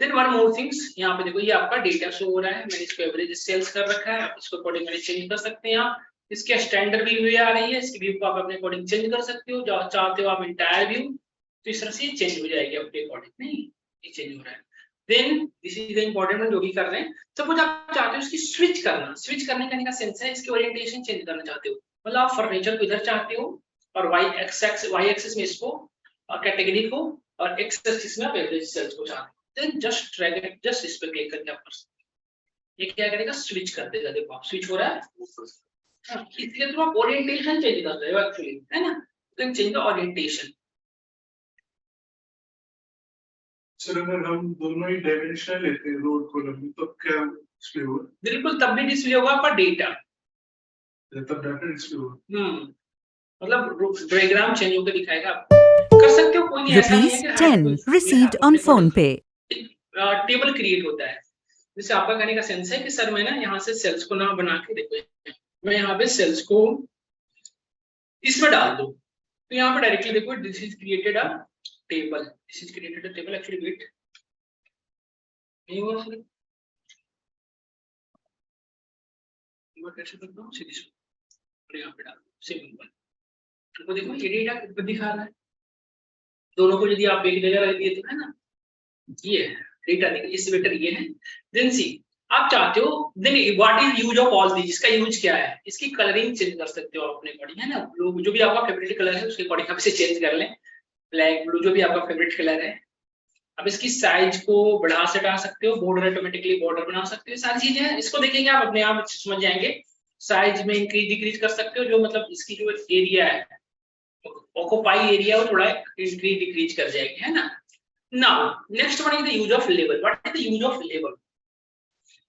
Then one more things, यहाँ पे देखो ये आपका डेटा शो हो रहा है, मैंने इसको एवरेज सेल्स कर रखा है, आप इसको अकॉर्डिंग चेंज कर सकते हैं आप। इसके स्टैंडर्ड व्यू आ रही है, इसकी व्यू को आप अपने अकॉर्डिंग चेंज कर सकते हो, जो चाहते हो आप इंटायर व्यू, तो इस तरह से चेंज हो जाएगी अपने अकॉर्डिंग, नहीं ये चेंज हो रहा है। Then this is the important जो भी कर रहे हैं, सपोज आप चाहते हो इसकी स्विच करना, स्विच करने का सेंस है इसकी ओरिएंटेशन चेंज करना चाहते हो, मतलब आप फर्नीचर को इधर चाहते हो और वाई एक्सिस में इसको और कैटेगरी को और एक्स एक्सिस में आप एवरेज सेल्स को चाहते हो, then just drag it, just इस पे क्लिक करके आप कर सकते हैं। ये क्या करेगा, स्विच कर देगा, देखो आप स्विच हो रहा है, इसलिए तो आप ओरिएंटेशन चेंज कर रहे हो एक्चुअली, है ना। तो चेंज द ओरिएंटेशन। सर अगर हम दोनों ही डायमेंशनल लेते हैं रोड कॉलम में तो क्या डिस्प्ले होगा? बिल्कुल तब भी डिस्प्ले होगा आपका डेटा, तब डाटा डिस्प्ले होगा। मतलब डायग्राम चेंज होकर दिखाएगा आपको, कर सकते हो, कोई नहीं ऐसा नहीं है कि ₹10 received on PhonePe. Table create होता है। जैसे आपका कहने का सेंस है कि सर मैं ना यहाँ से सेल्स को ना बना के, देखो मैं यहाँ पे सेल्स को इसमें डाल दूं, तो यहाँ पे डायरेक्टली देखो this is created a table, this is created a table, actually wait नहीं हुआ सर, मैं कैसे करता हूँ सीधी और यहाँ पे डाल सिंपल, तो देखो ये डेटा दिखा रहा है, दोनों को यदि आप एक जगह रख दिए तो, है ना, ये डेटा देखिए इससे बेटर ये है। देन सी आप चाहते हो, then what is use of all this, इसका यूज क्या है, इसकी कलरिंग चेंज कर सकते हो अपने अकॉर्डिंग, है ना। ब्लू जो भी आपका फेवरेट कलर है उसके अकॉर्डिंग आप इसे चेंज कर लें, ब्लैक ब्लू जो भी आपका फेवरेट कलर है। अब इसकी साइज को बढ़ा से हटा सकते हो, बॉर्डर ऑटोमेटिकली बॉर्डर बना सकते हो, सारी चीजें हैं, इसको देखेंगे आप अपने आप समझ जाएंगे। साइज में इंक्रीज डिक्रीज कर सकते हो, जो मतलब इसकी जो एरिया है ऑक्यूपाई एरिया वो थोड़ा इंक्रीज डिक्रीज कर जाएगी, है ना। Now next one is the use of label. What is the use of label,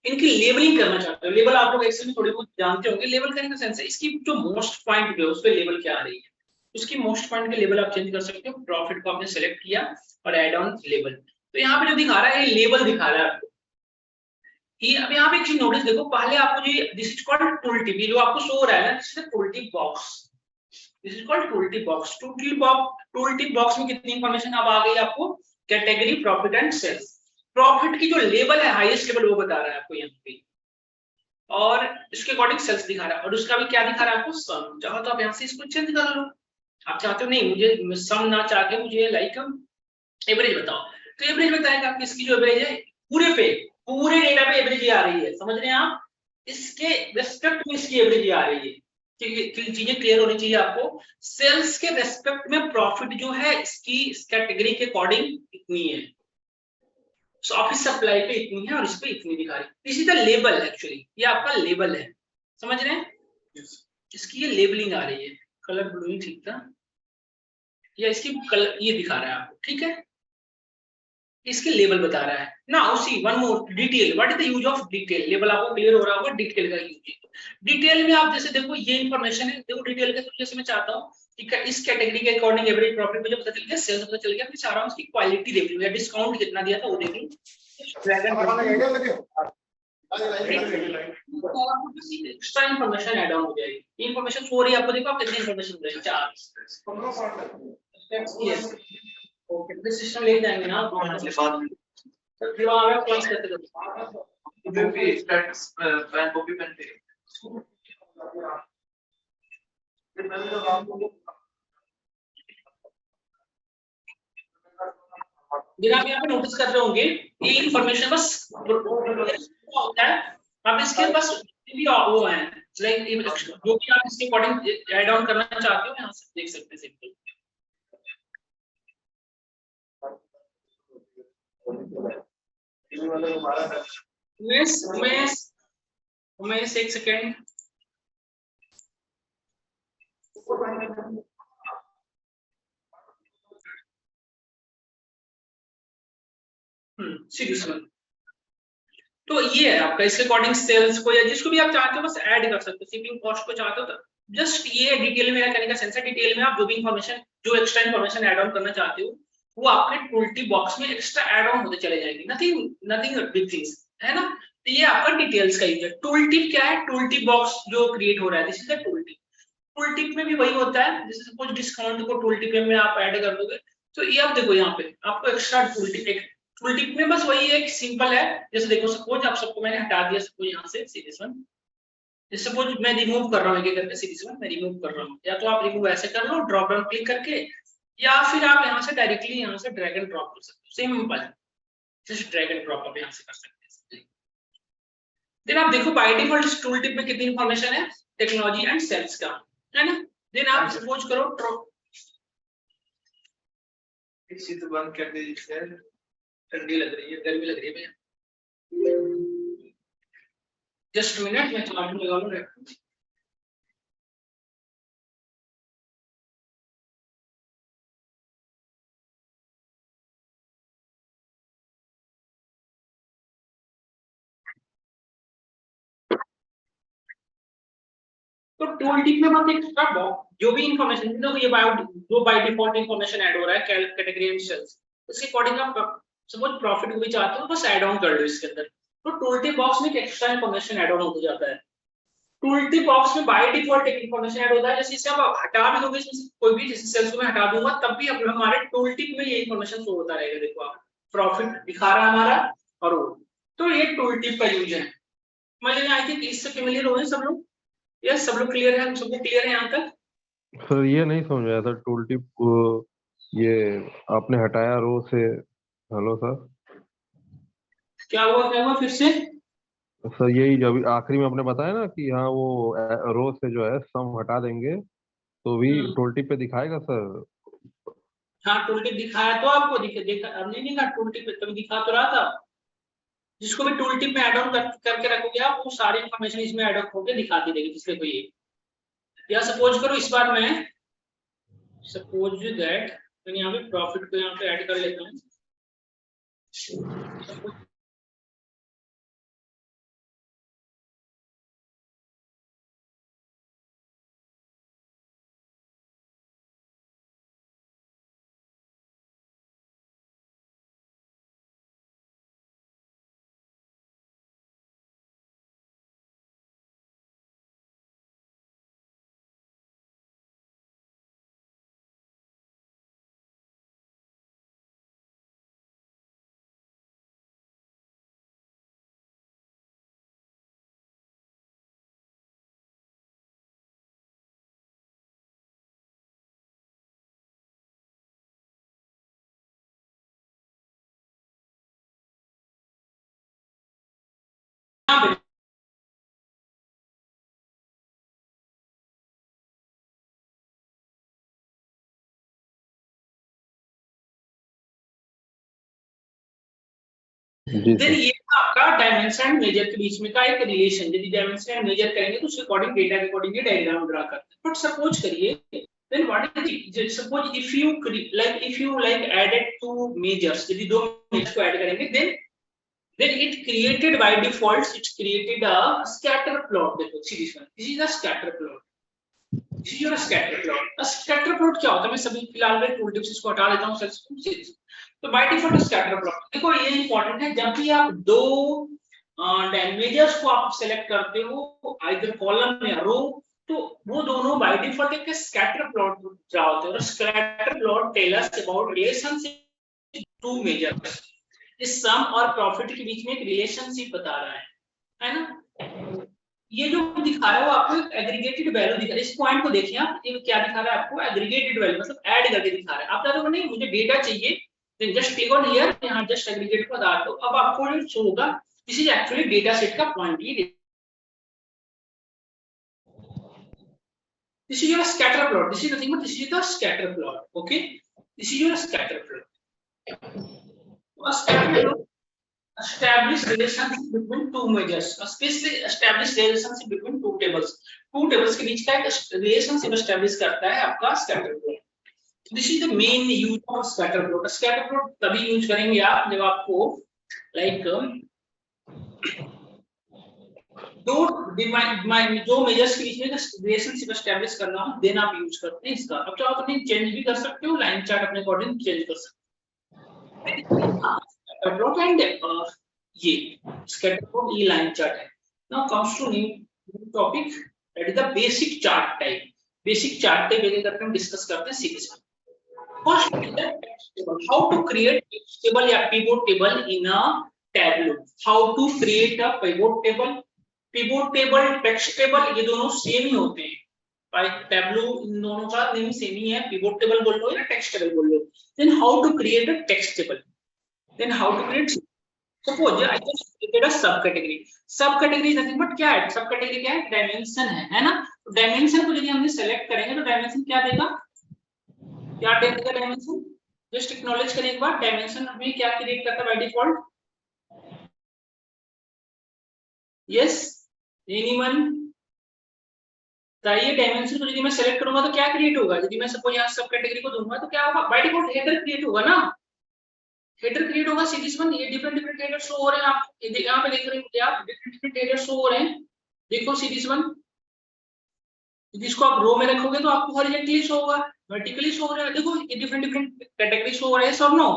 इनकी लेबलिंग करना चाहते हो। लेबल आप लोग ऐसे भी थोड़ी बहुत जानते होंगे, लेबल करने का सेंस है इसकी जो मोस्ट पॉइंट है उस पे लेबल क्या आ रही है, उसकी मोस्ट पॉइंट के लेबल आप चेंज कर सकते हो। प्रॉफिट को आपने सेलेक्ट किया और ऐड ऑन लेबल, तो यहाँ पे जो दिखा रहा है ये लेबल दिखा रहा है आपको। ये अब यहाँ पे एक चीज नोटिस देखो, पहले आपको ये this is called tool tip, ये जो आपको शो हो रहा है ना this is tool tip box, this is called tool tip box. Tool tip box में कितनी इंफॉर्मेशन अब आ गई आपको, category, profit and sales. Profit की जो लेवल है हाईएस्ट लेवल वो बता रहा है आपको यहाँ पे, और इसके अकॉर्डिंग सेल्स दिखा रहा है, और उसका भी क्या दिखा रहा है आपको, सम। चाहो तो आप यहाँ से इसको चेंज कर लो, आप चाहते हो नहीं मुझे सम ना चाह के मुझे लाइक एवरेज बताओ, तो एवरेज बताएगा आपकी, इसकी जो एवरेज है पूरे डेटा पे एवरेज आ रही है, समझ रहे हैं आप, इसके रेस्पेक्ट में इसकी एवरेज आ रही है। चीजें क्लियर होनी चाहिए आपको, सेल्स के रेस्पेक्ट में प्रॉफिट जो है इसकी इस कैटेगरी के अकॉर्डिंग इतनी है, ऑफिस सप्लाई पे इतनी है और इस पे इतनी दिखा रही है। This is the label actually, ये आपका लेबल है, समझ रहे हैं? इसकी ये लेबलिंग आ रही है, कलर ब्लू ही ठीक था, या इसकी कलर ये दिखा रहा है आपको, ठीक है, इसके लेबल बता रहा है ना। उसी one more detail, what is the use of detail, label आपको क्लियर हो रहा होगा, डिटेल का यूज। डिटेल में आप जैसे देखो ये इंफॉर्मेशन है, देखो डिटेल के थ्रू जैसे मैं चाहता हूँ कि इस कैटेगरी के अकॉर्डिंग एवरेज प्रॉफिट मुझे पता चल गया, सेल्स पता चल गया, मैं चाह रहा हूँ उसकी क्वालिटी देख लूँ या डिस्काउंट कितना दिया था वो देख लूँ। एक्स्ट्रा इन्फॉर्मेशन ऐड ऑन हो जाएगी, इन्फॉर्मेशन सो रही है आपको, देखो आप कितनी इन्फॉर्मेशन हो जाएगी, 4। ओके, तो सिस्टम ले जाएंगे ना बाद तो फिर वहां पे क्लास करते में भी स्टैटस पेन कॉपी पेन पे आप यहाँ पे नोटिस कर रहे होंगे ये इन्फॉर्मेशन बस होता है, आप इसके बस भी वो है लाइक जो भी आप इसके अकॉर्डिंग ऐड ऑन करना चाहते हो यहाँ से देख सकते हैं सिंपल। उमेश एक सेकेंड, तो ये है आपका, इसके अकॉर्डिंग सेल्स को या जिसको भी आप चाहते हो बस ऐड कर सकते हो, शिपिंग कॉस्ट को चाहते हो तो जस्ट ये डिटेल में कहने का सेंस है, डिटेल में आप जो भी इंफॉर्मेशन जो एक्स्ट्रा इंफॉर्मेशन ऐड ऑन करना चाहते हो वो आपके टूल टिप बॉक्स में एक्स्ट्रा ऐड ऑन होते चले जाएंगे, नथिंग बिग थिंग्स, है ना। तो ये आपका डिटेल्स का यूज है। टूल टिप क्या है? टूल टिप बॉक्स जो क्रिएट हो रहा है, this is the tool tip. Tool tip में भी वही होता है, जैसे सपोज डिस्काउंट को टूल टिप में आप ऐड कर दोगे तो ये आप देखो यहाँ पे आपको एक्स्ट्रा टूल टिप में बस वही एक सिंपल है, जैसे देखो सपोज आप सबको मैंने हटा दिया, सपोज यहाँ से सीरीज वन, जैसे सपोज मैं रिमूव कर रहा हूँ एक करके सीरीज वन मैं रिमूव कर रहा हूँ, या तो आप रिमूव ऐसे कर लो ड्रॉप डाउन क्लिक करके, या फिर आप यहाँ से डायरेक्टली यहाँ से ड्रैग एंड ड्रॉप कर सकते हो, simple just drag and drop आप यहाँ से कर सकते हैं। देन आप देखो बाय डिफॉल्ट इस टूल टिप में कितनी इंफॉर्मेशन है टेक्नोलॉजी एंड सेल्स का, है ना। देन आप सपोज करो इसी तो बंद कर दीजिए, ठंडी लग रही है, गर्मी लग रही है भैया, जस्ट मिनट मैं चार्ज लगा लूं। तो टूल टिप में बस एक्स्ट्रा बॉक्स जो भी इंफॉर्मेशन देखो ये बाय डिफॉल्ट इंफॉर्मेशन ऐड हो रहा है कैटेगरी एंड सेल्स, उसके अकॉर्डिंग आप सपोज प्रॉफिट को भी चाहते हो बस ऐड ऑन कर लो इसके अंदर, तो टूल टिप बॉक्स में एक एक्स्ट्रा इंफॉर्मेशन ऐड ऑन हो जाता है। टूल टिप बॉक्स में बाय डिफॉल्ट एक इंफॉर्मेशन ऐड होता है, जैसे इसे आप हटा भी दोगे इसमें कोई भी जैसे सेल्स को मैं हटा दूंगा तब भी हमारे टूल टिप में ये इंफॉर्मेशन शो होता रहेगा, देखो आप प्रॉफिट दिखा रहा है हमारा और वो, तो ये टूल टिप का यूज है। मतलब आई थिंक इससे फेमिलियर हो गए सब लोग, यस सब लोग क्लियर है, हम सबको क्लियर है यहाँ तक। सर ये नहीं समझ आया था टूल टिप ये आपने हटाया रो से। Hello sir. क्या हुआ फिर से? सर यही जो अभी आखिरी में आपने बताया ना कि हाँ वो रो से जो है सम हटा देंगे तो भी टूल टिप पे दिखाएगा सर। हाँ टूल टिप दिखाया तो आपको देखा अब नहीं दिखा, टूल टिप तभी दिखा तो रहा था। जिसको भी टूल टिप में ऐड ऑन करके रखोगे आप वो सारी इंफॉर्मेशन इसमें ऐड ऑन होकर दिखाती रहेगी जिसके को ये, या सपोज करो इस बार मैं सपोज दैट मैं यहाँ पे प्रॉफिट को यहाँ पे ऐड कर लेता हूँ। जी देन सर। ये था आपका डायमेंशन एंड मेजर के बीच में का एक रिलेशन। यदि डायमेंशन एंड मेजर करेंगे तो उसके अकॉर्डिंग डेटा के अकॉर्डिंग ये डायग्राम ड्रा करते हैं। बट सपोज करिए then what is it, suppose if you added two measures, यदि दो measures को ऐड करेंगे then it created by default, it created a scatter plot. देखो see this one, this is a scatter plot, this is your scatter plot. A scatter plot क्या होता है, मैं सभी फिलहाल में टूल टिप्स इसको हटा देता हूँ। तो बाय डिफॉल्ट स्कैटर प्लॉट, देखो ये इंपॉर्टेंट है, जब भी आप दो मेजर्स को आप सेलेक्ट करते हो आइदर कॉलम या रो, तो वो दोनों बाय डिफॉल्ट एक स्कैटर प्लॉट ड्रा होते हैं। और scatter plot tell us about relationship two measures. इस सम और प्रॉफिट के बीच में एक रिलेशनशिप बता रहा है ना। ये जो दिखा रहा है वो आपको एक एग्रीगेटेड वैल्यू दिखा रहा है। इस पॉइंट को देखिए आप, ये क्या दिखा रहा है आपको, एग्रीगेटेड वैल्यू मतलब ऐड करके दिखा रहा है। आप चाहते हो नहीं मुझे डेटा चाहिए, then just click on here, यहां जस्ट एग्रीगेट को डाल दो। अब आपको जो शो होगा this is actually data set का पॉइंट। ये this is your scatter plot, this is nothing but this is the scatter plot. Okay, this is your scatter plot. A scatter plot establish relationship between two measures, especially establish relationship between two tables के बीच का एक relationship establish करता है आपका scatter plot. This is the main use of scatter plot. Scatter plot तभी यूज करेंगे आप जब आपको like दो मेजर्स के बीच में रिलेशनशिप एस्टैब्लिश करना हो, देन आप यूज करते हैं इसका। अब चाहो तो नहीं चेंज भी कर सकते हो, लाइन चार्ट अपने अकॉर्डिंग चेंज कर सकते हो। प्लॉट एंड ये स्कैटर प्लॉट, ये लाइन चार्ट है। Now comes to new topic, that is the basic chart type. Basic chart type एक करके हम डिस्कस करते हैं सीरीज में। First is the text table, how to create text table या pivot table in a Tableau. How to create a pivot table, pivot table, text table ये दोनों सेम ही होते हैं। भाई टैबलो इन दोनों का नेम सेम ही है, पिवोट टेबल बोल लो या टेक्स्ट टेबल बोल लो। Then how to create a text table, then how to create, suppose I just created a sub category. सब कैटेगरी नथिंग बट क्या है, सब कैटेगरी क्या है, डायमेंशन है ना। तो डायमेंशन को यदि हम सेलेक्ट करेंगे तो डायमेंशन क्या देगा, क्या देगा डायमेंशन, जस्ट एक्नॉलेज करें एक बार। डायमेंशन हमें क्या क्रिएट करता है बाय डिफॉल्ट, यस एनीवन चाहिए। डायमेंशन को यदि मैं सेलेक्ट करूंगा तो क्या क्रिएट होगा, यदि मैं सपोज यहां सब कैटेगरी को दूंगा तो क्या होगा, बाय डिफॉल्ट हेडर क्रिएट होगा ना, हेडर क्रिएट होगा। सीरीज वन ये डिफरेंट हेडर शो हो रहे हैं, आप यहां पे देख रहे हैं आप डिफरेंट हेडर शो हो रहे हैं। देखो सीरीज वन, यदि इसको आप रो में रखोगे तो आपको हॉरिजॉन्टली शो होगा, वर्टिकली शो हो रहा है। देखो ये डिफरेंट कैटेगरी शो हो रहे हैं, सब नो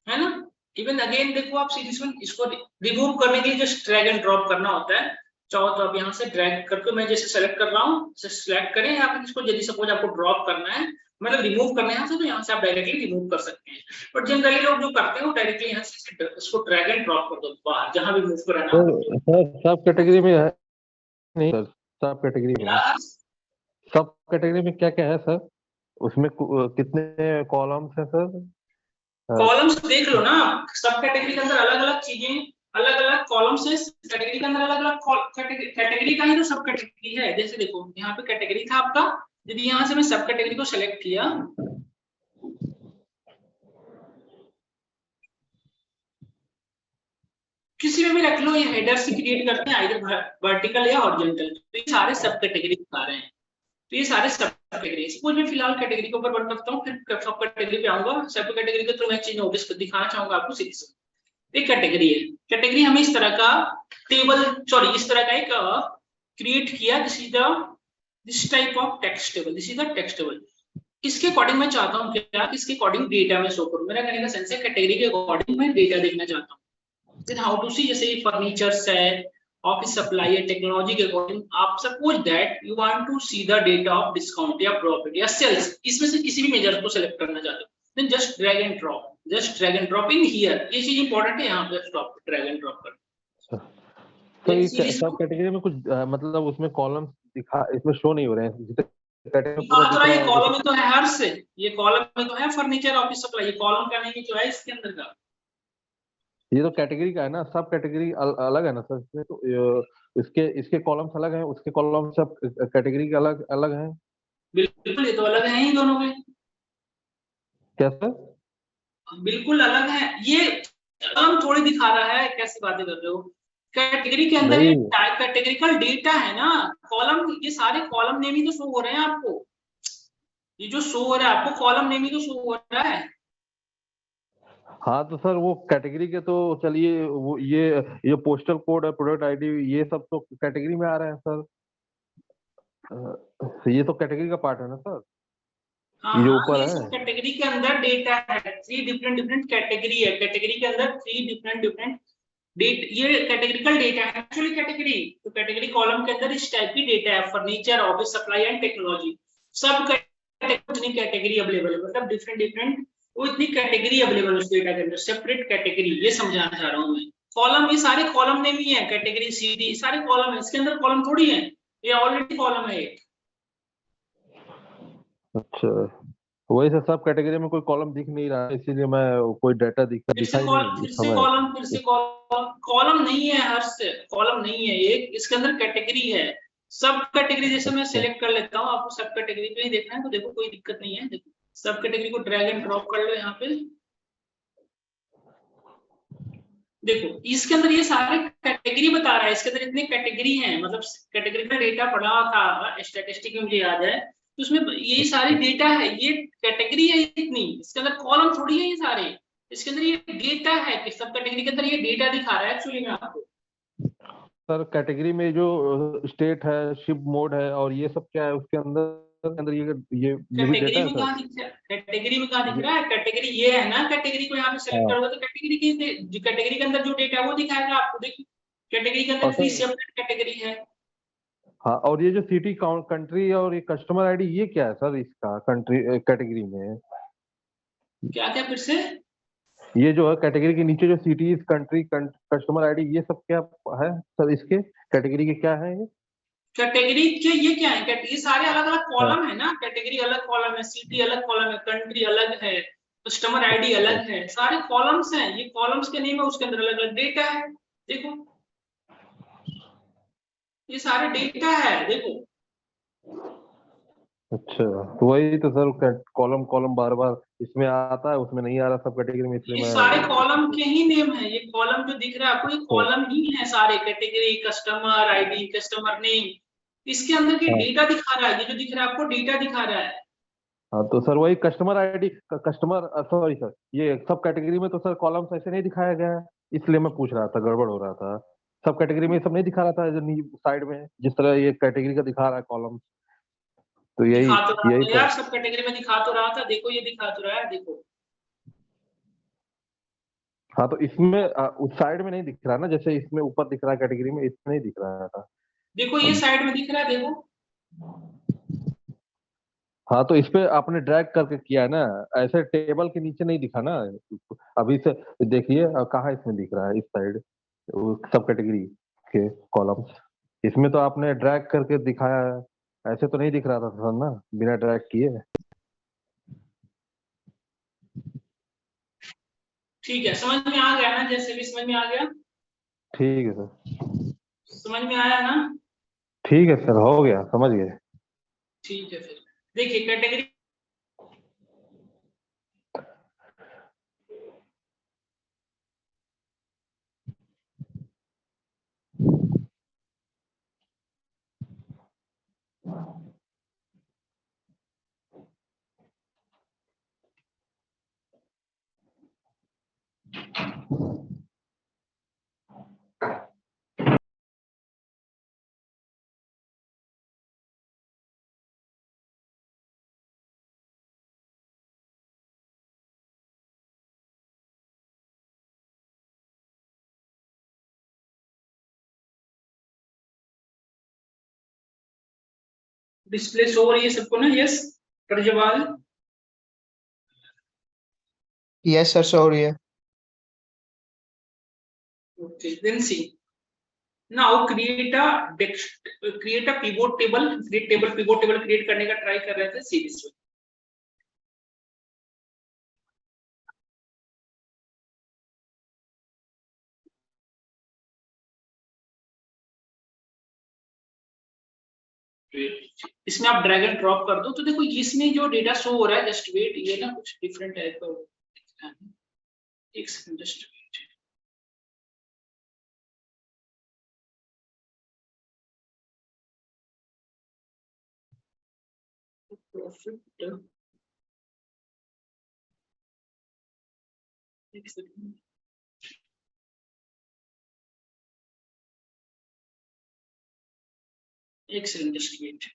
है ना। इवन अगेन देखो आप सीरीज वन, इसको रिमूव करने के लिए जस्ट ड्रैग एंड ड्रॉप करना होता है। चाहो तो आप यहाँ से ड्रैग करके, मैं जैसे सेलेक्ट कर रहा हूँ सेलेक्ट करें, या फिर इसको यदि सपोज आपको ड्रॉप करना है मतलब रिमूव करना है यहाँ से, तो यहाँ से आप डायरेक्टली रिमूव कर सकते हैं। बट जनरली लोग जो करते हैं वो डायरेक्टली यहाँ से इसको ड्रैग एंड ड्रॉप कर दो बाहर, जहां भी मूव कराना हो। सर सब कैटेगरी में है नहीं सर, सब कैटेगरी में है। सब कैटेगरी में क्या क्या है सर, उसमें कितने कॉलम्स हैं सर? कॉलम्स देख लो ना, सब कैटेगरी के अंदर अलग अलग चीजें, अलग अलग कॉलम्स है। कैटेगरी के अंदर अलग अलग कैटेगरी का ही तो सब कैटेगरी है। जैसे देखो यहाँ पे कैटेगरी था आपका, यदि यहाँ से मैं सब कैटेगरी को सेलेक्ट किया, किसी में भी रख लो, ये हेडर से क्रिएट करते हैं आइदर वर्टिकल या हॉरिजॉन्टल, तो ये सारे सब कैटेगरी दिखा रहे हैं। तो ये सारे सब कैटेगरी, सपोज मैं फिलहाल कैटेगरी के ऊपर वर्क करता हूँ, फिर सब कैटेगरी पे आऊंगा। सब कैटेगरी के थ्रू मैं चीज नोटिस कर दिखाना चाहूंगा आपको सीरीज में। एक कैटेगरी है, कैटेगरी हमें इस तरह का टेबल, सॉरी इस तरह का एक क्रिएट किया, this type of text table, this is the text table. इसके अकॉर्डिंग मैं चाहता हूँ क्या, इसके अकॉर्डिंग डेटा में शो करूँ। मेरा कहने का सेंस है कैटेगरी के अकॉर्डिंग मैं डेटा देखना चाहता हूँ। देन हाउ टू सी, जैसे फर्नीचर्स है, ऑफिस सप्लाई है, टेक्नोलॉजी के अकॉर्डिंग आप suppose that you want to see the data of discount या प्रॉफिट या सेल्स, इसमें से किसी भी मेजर को सेलेक्ट करना चाहते हो, then just drag and drop, just drag and drop in here. ये चीज इंपॉर्टेंट है, यहाँ पे स्टॉप ड्रैग एंड ड्रॉप कर। तो इस सब कैटेगरी में कुछ मतलब उसमें कॉलम्स दिखा, इसमें शो नहीं हो रहे हैं। ये कॉलम में तो है हर से, ये कॉलम में तो है फर्नीचर ऑफिस सप्लाई, ये कॉलम का नहीं तो है इसके अंदर का। ये तो कैटेगरी का है ना, सब कैटेगरी अलग है ना सर इसमें, तो इसके कॉलम्स अलग हैं, उसके कॉलम सब कैटेगरी के अलग अलग हैं। बिल्कुल, ये तो अलग है ही दोनों के। क्या सर? बिल्कुल अलग है, ये कॉलम थोड़ी दिखा रहा है, कैसी बातें कर रहे हो। कैटेगरी के अंदर ये कैटेगरिकल डेटा है ना, कॉलम, ये सारे कॉलम नेम ही तो शो हो रहे हैं आपको, ये जो शो हो रहा है आपको कॉलम नेम ही तो शो हो रहा है। हाँ तो सर वो कैटेगरी के तो चलिए, वो ये पोस्टल कोड है, प्रोडक्ट आईडी, ये सब तो कैटेगरी में आ रहे हैं सर। ये तो कैटेगरी का पार्ट है ना सर। हाँ ये जो हाँ, ऊपर ये है सब कैटेगरी के अंदर डेटा है, 3 डिफरेंट कैटेगरी है, कैटेगरी के अंदर 3 डिफरेंट डेट, ये कैटेगरिकल डेटा है एक्चुअली कैटेगरी। तो कैटेगरी कॉलम के अंदर इस टाइप की डेटा है, furniture, office supply and technology, सब कैटेगरी कैटेगरी अवेलेबल है, मतलब डिफरेंट वो इतनी कैटेगरी अवेलेबल उस डेटा के अंदर, सेपरेट कैटेगरी, ये समझाना चाह रहा हूँ मैं। कॉलम, ये सारे कॉलम नेम ही है, कैटेगरी सीडी सारे कॉलम है, इसके अंदर कॉलम थोड़ी है, ये ऑलरेडी कॉलम है एक। अच्छा, वही से सब कैटेगरी में कोई कॉलम दिख नहीं रहा है, इसीलिए मैं कोई डाटा दिखा ही नहीं फिर इस से समय। कॉलम, फिर से कॉलम नहीं है, हर्ष कॉलम नहीं है, एक इसके अंदर कैटेगरी है, सब कैटेगरी। जैसे मैं सिलेक्ट कर लेता हूँ, आपको सब कैटेगरी पे ही देखना है तो देखो कोई दिक्कत नहीं है, देखो सब कैटेगरी को ड्रैग एंड ड्रॉप कर लो यहाँ पे, देखो इसके अंदर ये सारे कैटेगरी बता रहा है, इसके अंदर इतने कैटेगरी हैं, मतलब कैटेगरी का डेटा पढ़ा था स्टैटिस्टिक में, मुझे याद है, तो उसमें ये सारे डेटा है, ये कैटेगरी है इतनी, इसके अंदर कॉलम थोड़ी है ये सारे, इसके अंदर ये डेटा है कि सब कैटेगरी के अंदर ये डेटा दिखा रहा है एक्चुअली में आपको। सर कैटेगरी में जो स्टेट है, शिप मोड है, और ये सब क्या है उसके अंदर ये भी डेटा है सर। कैटेगरी में कहाँ दिख रहा है, कैटेगरी ये है ना, कैटेगरी को यहाँ पे सेलेक्ट करोगे तो कैटेगरी की, कैटेगरी के अंदर जो डेटा है वो दिखाएगा आपको, देखिए कैटेगरी के अंदर 3 सेपरेट कैटेगरी है। हाँ, और ये जो सिटी कंट्री और ये कस्टमर आईडी, ये क्या है सर इसका कंट्री कैटेगरी में? क्या क्या फिर से? ये जो है कैटेगरी के नीचे जो सिटीज, कंट्री, कस्टमर आईडी, ये सब क्या है सर इसके कैटेगरी के क्या है ये? कैटेगरी के ये क्या है, ये सारे अलग अलग कॉलम है ना, कैटेगरी अलग कॉलम है, सिटी अलग कॉलम है, कंट्री अलग है, कस्टमर आईडी अलग है, सारे कॉलम्स हैं, ये कॉलम्स के नेम है, उसके अंदर अलग अलग डेटा है, देखो ये सारे डेटा है, देखो। अच्छा, तो वही तो सर कॉलम कॉलम बार बार इसमें आता है उसमें नहीं आ रहा सब कैटेगरी में, इसलिए ये मैं सारे कॉलम के ही नेम है, ये कॉलम जो दिख रहा है आपको, ये कॉलम ही है सारे, category, customer ID, customer name, इसके अंदर के डेटा दिखा रहा है, ये जो दिख रहा है आपको डेटा दिखा रहा है। हाँ तो सर वही customer ID, customer, sorry sir, ये सब कैटेगरी में तो सर कॉलम्स ऐसे नहीं दिखाया गया है, इसलिए मैं पूछ रहा था, गड़बड़ हो रहा था। सब कैटेगरी में सब नहीं दिखा रहा था, जो साइड में जिस तरह ये कैटेगरी का दिखा रहा है कॉलम, तो यही दिखा तो रहा यही था यार, सब कैटेगरी में दिखा तो रहा था, देखो ये दिखा तो रहा है, देखो। हाँ तो इसमें उस साइड में नहीं दिख रहा ना, जैसे इसमें ऊपर दिख रहा है कैटेगरी में, इसमें नहीं दिख रहा था। देखो ये साइड में दिख रहा है, देखो। हाँ तो इस पे आपने ड्रैग करके किया है ना, ऐसे टेबल के नीचे नहीं दिखा ना, अभी से देखिए कहाँ इसमें दिख रहा है, इस साइड सब कैटेगरी के कॉलम्स, इसमें तो आपने ड्रैग करके दिखाया है, ऐसे तो नहीं दिख रहा था सर ना बिना ड्रैग किए। ठीक है, समझ में आ गया ना, जैसे भी समझ में आ गया, ठीक है सर, समझ में आया ना? ठीक है सर, हो गया, समझ गए। ठीक है, फिर देखिए कैटेगरी, डिस्प्ले शो हो रही है सबको ना? Yes Prajwal? Yes sir, show हो रही है। Okay, then see. Now create a pivot table, pivot table create करने का ट्राई कर रहे थे, see this way. इसमें आप ड्रैग एंड ड्रॉप कर दो तो देखो इसमें जो डेटा शो हो रहा है, जस्ट वेट, ये ना कुछ डिफरेंट टाइप का, एक सेकंड जस्ट वेट। प्रॉफिट एक सेकंड, जस्ट वेट।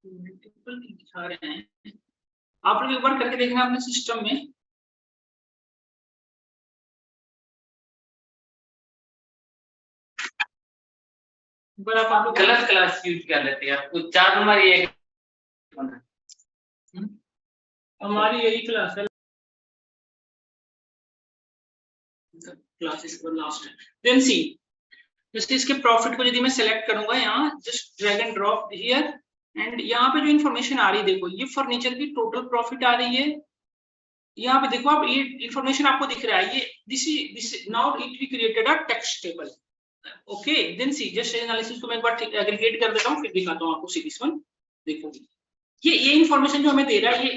मल्टीपल दिखा रहे हैं, आप लोग एक बार करके देखना अपने सिस्टम में। पर आप लोग गलत क्लास यूज कर लेते हैं, आपको 4 नंबर ये हमारी यही क्लास है, क्लासेस पर लास्ट है। देन सी, जैसे इसके प्रॉफिट को यदि मैं सेलेक्ट करूंगा यहाँ, just drag and drop here, and यहाँ पे जो इन्फॉर्मेशन आ रही है देखो, ये फर्नीचर की टोटल प्रॉफिट आ रही है। यहाँ पे देखो आप, ये इन्फॉर्मेशन आपको दिख रहा है, ये this now it we created a text table. Okay, then see, just analysis को मैं एक बार एग्रीगेट कर देता हूँ, फिर दिखाता हूँ आपको सीरीज वन। देखो ये इन्फॉर्मेशन जो हमें दे रहा है,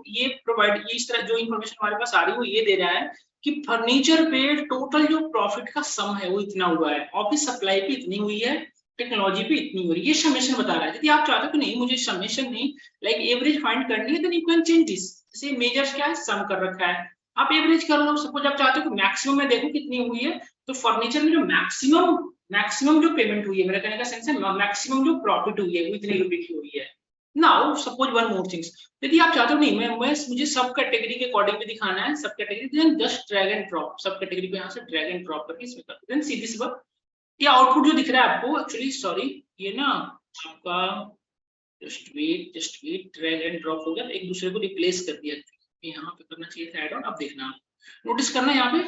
ये प्रोवाइड, ये इस तरह जो इन्फॉर्मेशन हमारे पास आ रही है वो ये दे रहा है कि फर्नीचर पे टोटल जो प्रॉफिट का सम है वो इतना हुआ है, ऑफिस सप्लाई पे इतनी हुई है, टेक्नोलॉजी पे इतनी हुई है, ये समेशन बता रहा है। यदि आप चाहते हो कि नहीं मुझे समेशन नहीं, लाइक एवरेज फाइंड करनी है, then you can change this. जैसे मेजर्स क्या है, सम कर रखा है, आप एवरेज कर लो। सपोज आप चाहते हो कि मैक्सिमम में देखो कितनी हुई है, तो फर्नीचर में जो मैक्सिमम जो पेमेंट हुई है, मेरा कहने का सेंस है मैक्सिमम जो प्रॉफिट हुई है वो इतनी रुपए की हुई है। Now suppose one more things, यदि आप चाहते हो नहीं मैं मुझे सब कैटेगरी के अकॉर्डिंग में दिखाना है, sub category, then just drag and drop, sub category को यहाँ से ड्रैग एंड ड्रॉप करके इसमें कर दो। देन सी दिस वन, ये आउटपुट जो दिख रहा है आपको, एक्चुअली सॉरी ये ना आपका, just wait, drag and drop हो गया, एक दूसरे को रिप्लेस कर दिया, यहाँ पे करना चाहिए था ऐड ऑन। अब देखना, नोटिस करना यहाँ पे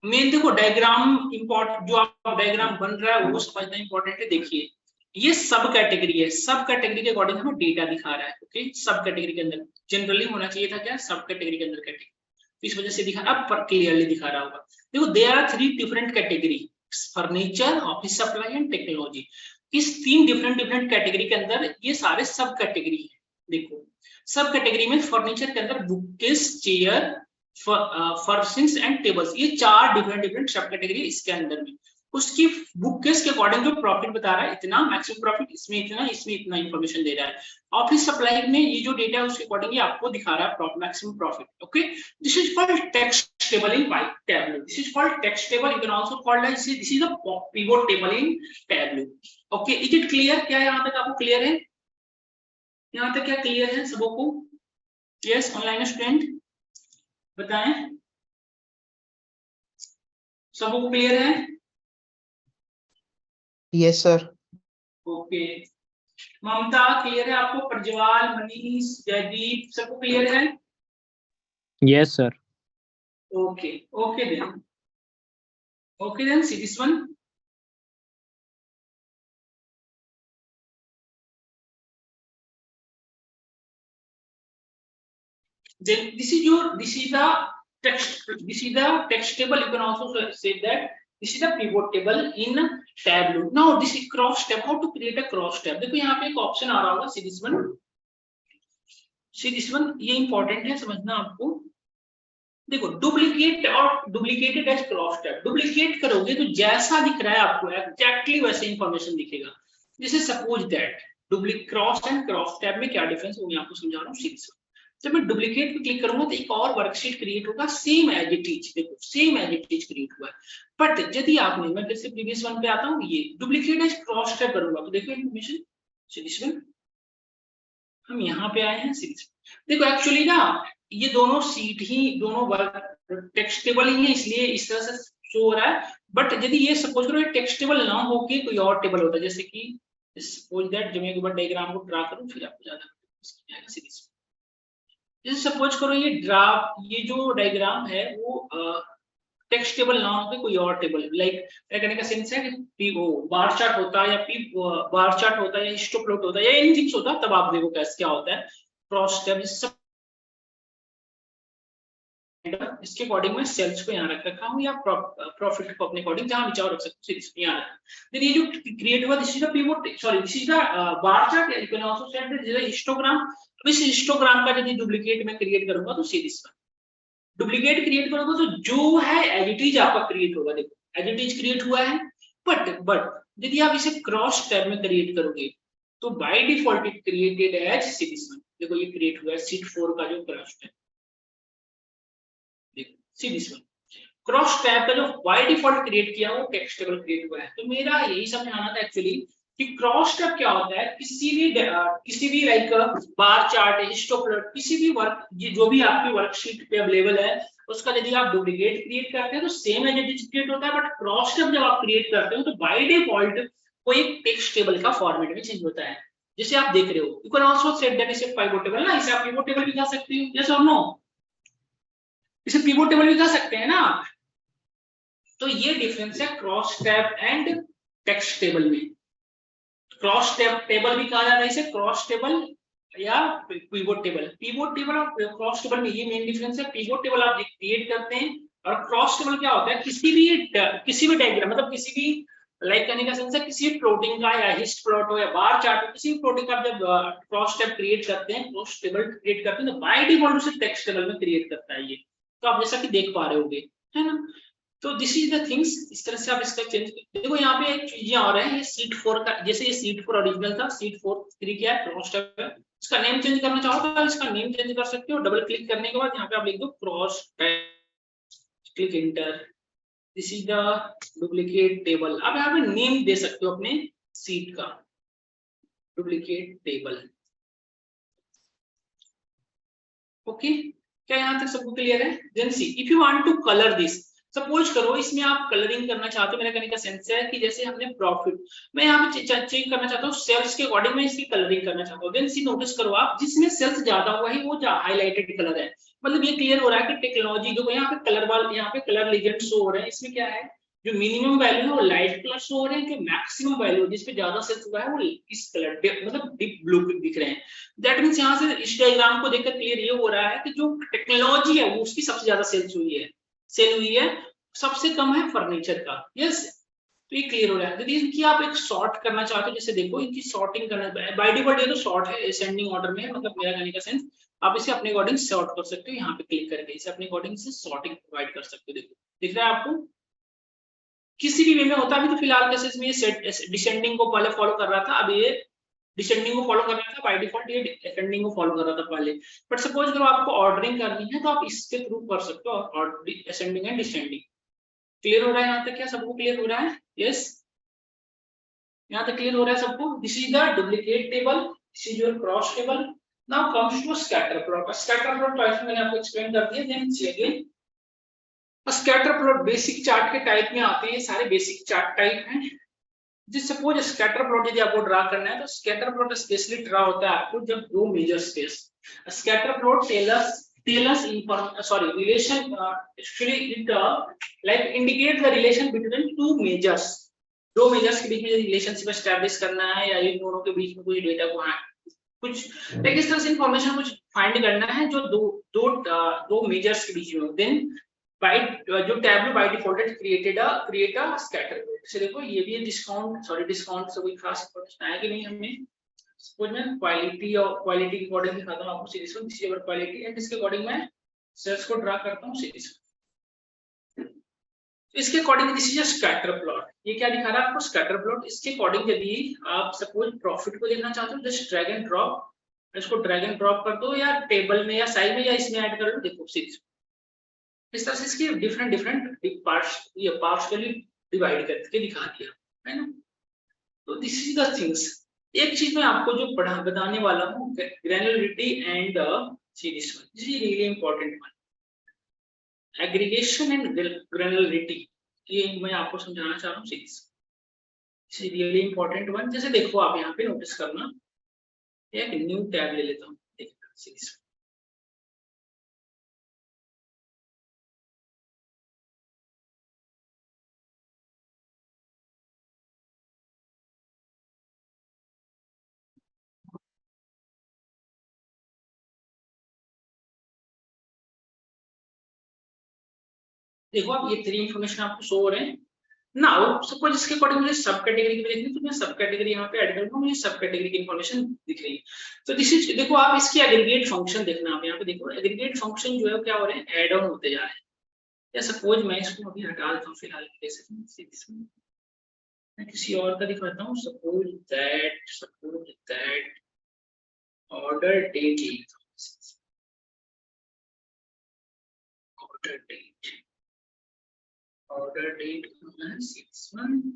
मेन देखो डायग्राम इंपॉर्टेंट, जो आप डायग्राम बन रहा है वो समझना इंपॉर्टेंट है। देखिए ये सब कैटेगरी है, सब कैटेगरी के अकॉर्डिंग हमें डेटा दिखा रहा है। ओके, सब कैटेगरी के अंदर जनरली होना चाहिए था क्या, सब कैटेगरी के अंदर कैटेगरी, तो इस वजह से दिखा, अब पर क्लियरली दिखा रहा होगा। देखो there are 3 different category, furniture, office supply and technology. इस 3 डिफरेंट कैटेगरी के अंदर ये सारे सब कैटेगरी है। देखो सब कैटेगरी में फर्नीचर के अंदर bookcase, chair, furnishings and tables, ये 4 डिफरेंट सब कैटेगरी इसके अंदर में। उसकी बुककेस के अकॉर्डिंग जो प्रॉफिट बता रहा है इतना, मैक्सिमम प्रॉफिट इसमें इतना इंफॉर्मेशन दे रहा है। ऑफिस सप्लाई में ये जो डेटा है उसके अकॉर्डिंग ये आपको दिखा रहा है maximum profit. Okay, this is called text table in Tableau, this is called text table, you can also called as this is the pivot table in Tableau। Okay, is it clear? क्या यहाँ तक आपको क्लियर है? यहाँ तक क्या क्लियर है सबों को? यस, ऑनलाइन स्टूडेंट बताएं, सबों को क्लियर है? Yes, sir. ओके, ममता क्लियर है आपको? प्रज्वल, मनीष, जयदीप सबको क्लियर है? Yes, sir. Okay then see this one. Then this is the text table. You can also say that this is the pivot table in Tableau. Now this is cross tab. How to create a cross tab? देखो यहाँ पे एक ऑप्शन आ रहा होगा, see this one, ये इंपॉर्टेंट है समझना आपको। देखो डुप्लीकेट और duplicated as cross tab, duplicate करोगे तो जैसा दिख रहा है आपको एग्जैक्टली वैसे इंफॉर्मेशन दिखेगा। जैसे suppose that duplicate, cross and cross tab में क्या डिफरेंस है वो मैं आपको समझा रहा हूँ सीरीज। जब मैं डुप्लीकेट पे क्लिक करूंगा तो एक और वर्कशीट क्रिएट होगा, सेम एज इट इज, देखो same as it is create हुआ है। बट यदि आपने, मैं फिर से प्रीवियस वन पे आता हूँ, ये डुप्लीकेट एज क्रॉस टैब करूंगा तो देखो इन्फॉर्मेशन सीरीज में, हम यहाँ पे आए हैं सीरीज। देखो एक्चुअली ना ये दोनों सीट ही, दोनों वर्क टेक्स्ट टेबल ही है, इसलिए इस तरह से शो हो रहा है। बट यदि ये सपोज करो टेक्स्ट टेबल ना हो के कोई और टेबल होता है, जैसे कि सपोज दैट, जब मैं एक बार डायग्राम को ड्रा करूं फिर आपको ज्यादा सीरीज। जैसे सपोज करो ये जो डायग्राम है वो टेक्स्ट टेबल ना हो के कोई और टेबल, लाइक कहने का सेंस है कि बार चार्ट होता है या बार चार्ट होता है या हिस्टोप्लॉट होता है या एनीथिंग होता है, तब आप देखो कैसे क्या होता है क्रॉस टैब। इसके अकॉर्डिंग मैं सेल्स को यहाँ रख रखा हूँ या प्रॉफिट को अपने अकॉर्डिंग जहां भी चाहो रख सकते हो, यहाँ रखा। देन ये जो क्रिएट हुआ, this is the pivot, sorry this is the bar chart, you can also set this is the histogram. अब इस हिस्टोग्राम का यदि डुप्लीकेट मैं क्रिएट करूंगा तो सी दिस वन, डुप्लीकेट क्रिएट करोगे तो जो है एज इट इज आपका क्रिएट होगा। देखो एज इट इज क्रिएट हुआ है, बट यदि आप इसे क्रॉस टैब में क्रिएट करोगे तो by default it created as series में। देखो ये क्रिएट हुआ है शीट 4 का जो क्रॉस टैब, देखो सीरीज में क्रॉस टैब का जो बाय डिफॉल्ट क्रिएट किया वो टेक्स्ट टेबल क्रिएट हुआ है। तो मेरा यही समझाना था एक्चुअली कि क्रॉस टैब क्या होता है, किसी भी लाइक बार चार्ट, हिस्टोग्राफ, किसी भी वर्क जो भी आपकी वर्कशीट पे अवेलेबल है उसका यदि आप डुप्लीकेट क्रिएट करते हैं तो same as it is create होता है, बट क्रॉस टैब जब आप क्रिएट करते हो तो बाय डिफॉल्ट वो एक टेक्स्ट टेबल का फॉर्मेट में चेंज होता है। जैसे आप देख रहे हो, you can also set that is a pivot table ना, इसे आप पिवोट टेबल भी कह सकते हो, यस और नो, इसे पिवोट टेबल भी कह सकते हैं ना आप। तो ये डिफरेंस है cross tab and text table में। क्रॉस टेबल भी कहा जाता है इसे, क्रॉस टेबल या पिवोट टेबल। पिवोट टेबल और क्रॉस टेबल में ये मेन डिफरेंस है। पिवोट टेबल आप क्रिएट करते हैं और क्रॉस टेबल क्या होता है, किसी भी डायग्राम, मतलब किसी भी लाइक करने का सेंस है किसी भी प्लॉटिंग का या हिस्ट प्लॉट हो या बार चार्ट हो, किसी भी प्लॉटिंग का जब क्रॉस टेब क्रिएट करते हैं, क्रॉस टेबल क्रिएट करते हैं तो बाय डिफॉल्ट उसे टेक्स्ट टेबल में क्रिएट करता है ये। तो आप जैसा कि देख पा रहे होगे, है ना। तो दिस इज द थिंग्स, इस तरह से आप इसका चेंज। देखो यहाँ पे एक चीजें और है, ये शीट 4 का, जैसे ये शीट 4 ओरिजिनल था, शीट 4 3 क्या है, क्रॉस टैब है। इसका नेम चेंज करना चाहो तो इसका नेम चेंज कर सकते हो। डबल क्लिक करने के बाद यहाँ पे आप लिख दो cross tab, click enter, this is the duplicate table. अब यहाँ पे नेम दे सकते हो अपने शीट का, डुप्लीकेट टेबल। ओके, क्या यहाँ तक सबको क्लियर है? Then see if you want to colour this, suppose करो इसमें आप कलरिंग करना चाहते हो, मेरा कहने का सेंस है कि जैसे हमने प्रॉफिट, मैं यहाँ पे चेक करना चाहता हूँ सेल्स के अकॉर्डिंग मैं इसकी कलरिंग करना चाहता हूँ। देन सी नोटिस करो आप, जिसमें सेल्स ज्यादा हुआ है वो हाईलाइटेड कलर है, मतलब ये क्लियर हो रहा है कि टेक्नोलॉजी जो यहाँ पे कलर वाल, यहाँ पे कलर लीजेंड शो हो रहे हैं, इसमें क्या है जो मिनिमम वैल्यू है वो लाइट कलर शो हो रहे हैं, जो मैक्सिमम वैल्यू जिसपे ज्यादा सेल्स हुआ है वो इस कलर मतलब डीप ब्लू दिख रहे हैं। दैट मींस यहाँ से इस डायग्राम को देखकर क्लियर ये हो रहा है कि जो टेक्नोलॉजी है वो उसकी सबसे ज्यादा सेल्स हुई है, सबसे कम है फर्नीचर का। यस, तो ये क्लियर हो रहा है। यदि इनकी आप एक सॉर्ट करना चाहते हो, जैसे देखो इनकी सॉर्टिंग करना, बाय डिफॉल्ट ये तो सॉर्ट है, असेंडिंग ऑर्डर में, मतलब मेरा कहने का सेंस आप इसे अपने अकॉर्डिंग सॉर्ट कर सकते हो, यहाँ पे क्लिक करके इसे अपने अकॉर्डिंग से सॉर्टिंग प्रोवाइड कर सकते हो। देखो दिख रहा है आपको, किसी भी वे में होता है। अभी तो फिलहाल केसेस में ये डिसेंडिंग को पहले फॉलो कर रहा था, अब ये डिसेंडिंग को फॉलो कर रहा था, बाय डिफॉल्ट ये असेंडिंग को फॉलो कर रहा था पहले। बट सपोज करो आपको ऑर्डरिंग करनी है तो आप इसके थ्रू कर सकते हो, और असेंडिंग एंड डिसेंडिंग। क्लियर हो रहा है यहाँ तक? क्या सबको क्लियर हो रहा है? यस, यहाँ तक क्लियर हो रहा है सबको? This is the duplicate table, this is your cross table. Now comes to scatter plot. Scatter plot type मैंने आपको एक्सप्लेन कर दिया। Then see again, scatter plot basic chart के टाइप में आते हैं, सारे बेसिक चार्ट टाइप हैं। जिस सपोज स्कैटर प्लॉट यदि आपको ड्रा करना है तो स्कैटर प्लॉट स्पेशली ड्रा होता है आपको जब दो measure space, scatter plot tellers relation, actually it like indicate the relation between two measures, दो मेजर्स के बीच में रिलेशनशिप एस्टैब्लिश करना है या इन दोनों के बीच में कोई डेटा को कुछ लाइक इस तरह से इंफॉर्मेशन कुछ फाइंड करना है जो दो मेजर्स के बीच में हो। देन बाय जो Tableau by default create a scatter plot. से देखो ये भी डिस्काउंट से कोई खास इंफॉर्मेशन आया कि नहीं हमें, सपोज मैं क्वालिटी के अकॉर्डिंग दिखाता हूं आपको सीरीज में, दिस इज क्वालिटी एंड इसके अकॉर्डिंग मैं सेल्स को ड्रा करता हूं सीरीज में। इसके according this is scatter plot. ये क्या दिखा रहा है आपको? Scatter plot. इसके अकॉर्डिंग यदि आप सपोज प्रॉफिट को देखना चाहते हो, जस्ट ड्रैग एंड ड्रॉप, इसको ड्रैग एंड ड्रॉप कर दो या टेबल में या साइड में या इसमें ऐड कर दो। देखो सीरीज इस तरह से इसके डिफरेंट पार्ट्स के लिए डिवाइड करके दिखा दिया है ना। तो दिस इज द थिंग्स। एक चीज मैं आपको जो बताने वाला हूँ, granularity and series, this is really important one. Aggregation and granularity, ये मैं आपको समझाना चाह रहा हूँ series, this is really important one. जैसे देखो आप यहाँ पे नोटिस करना, एक न्यू टैब ले लेता हूँ सीरीज। देखो अब ये 3 इंफॉर्मेशन आपको शो हो रहे हैं। नाउ सपोज इसके अकॉर्डिंग मुझे सब कैटेगरी की देखनी, तो मैं सब कैटेगरी यहाँ पे ऐड करूंगा, मुझे सब कैटेगरी की इंफॉर्मेशन दिख रही है। तो दिस इज, देखो आप इसकी एग्रीगेट फंक्शन देखना, आप यहाँ पे देखो एग्रीगेट फंक्शन जो है क्या हो रहे हैं, ऐड ऑन होते जा रहे हैं। या सपोज मैं इसको अभी हटा देता हूँ फिलहाल के लिए, मैं किसी और का दिखाता हूँ। Suppose that order date, order date 6/1,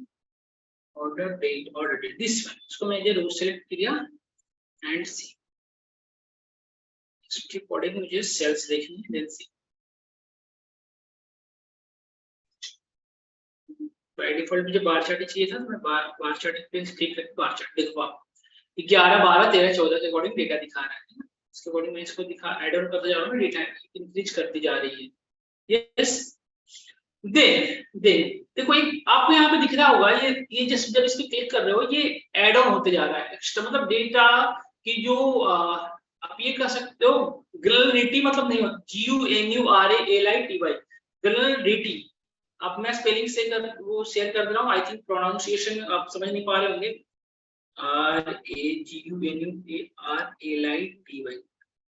order date this one, इसको मैंने रो सेलेक्ट किया एंड सी, इसके अकॉर्डिंग मुझे सेल्स देखनी है, देन सी। बाय डिफॉल्ट मुझे बार चार्ट चाहिए था, तो मैं बार चार्ट पे क्लिक करके बार चार्ट, देखो आप 11 12 13 14 के अकॉर्डिंग डेटा दिखा रहा है ना। इसके अकॉर्डिंग मैं इसको ऐड ऑन करते जा रहा हूँ, डेटा इंक्रीज करती जा रही है। यस, देखो एक आपको यहाँ पे दिख रहा होगा, ये जब इस पे क्लिक कर रहे हो, ये ऐड ऑन होते जा रहा है एक्स्ट्रा, मतलब डेटा की जो आप ये कह सकते हो ग्रेनुलरिटी, मतलब नहीं होता, GUNURALITY, ग्रेनुलरिटी। अब मैं स्पेलिंग से वो शेयर कर दे रहा हूँ, आई थिंक प्रोनाउंसिएशन आप समझ नहीं पा रहे होंगे, RAGUNUARALITY,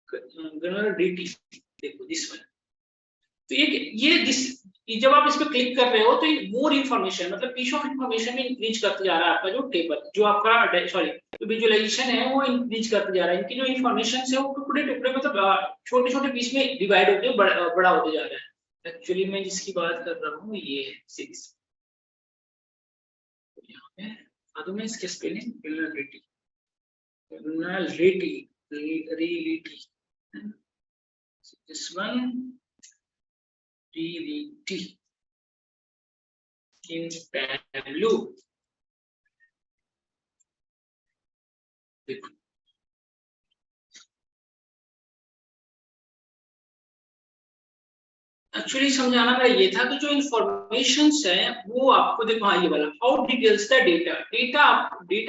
ग्रेनुलरिटी, देखो दिस वन। तो ये जब आप इस पे क्लिक कर रहे हो तो ये मोर इन्फॉर्मेशन, मतलब पीस ऑफ इन्फॉर्मेशन में इंक्रीज करते जा रहा है आपका जो टेबल, जो आपका सॉरी जो विजुअलाइजेशन है वो इंक्रीज करते जा रहा है। इनकी जो इन्फॉर्मेशन है वो टुकड़े टुकड़े, मतलब छोटे छोटे पीस में डिवाइड होकर बड़ा होते जा रहा है। एक्चुअली मैं जिसकी बात कर रहा हूँ ये है 6, यहाँ पे आदू में इसके spelling reality, this one DVT in Tableau। देखो एक्चुअली समझाना मेरा ये था कि जो इन्फॉर्मेशंस है वो आपको देखो, हाँ ये वाला हाउ डिटेल्स द डेटा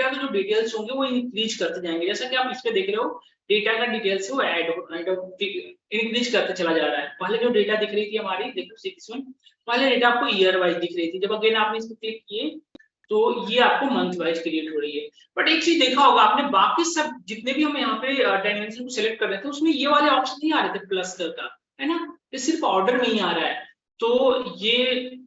का जो डिटेल्स होंगे वो इंक्रीज करते जाएंगे। जैसा कि आप इस पे देख रहे हो, डेटा का डिटेल्स है वो इंक्रीज करते चला जा रहा है। पहले जो डेटा दिख रही थी हमारी, देखो 6/1, पहले डेटा आपको ईयर वाइज दिख रही थी, जब अगेन आपने इस पे क्लिक किए तो ये आपको मंथ वाइज क्रिएट हो रही है। बट एक चीज देखा होगा आपने, बाकी सब जितने भी हम यहाँ पे डायमेंशन को सिलेक्ट कर रहे थे उसमें ये वाले ऑप्शन नहीं आ रहे थे प्लस का, है ना, ये सिर्फ ऑर्डर में ही आ रहा है। तो ये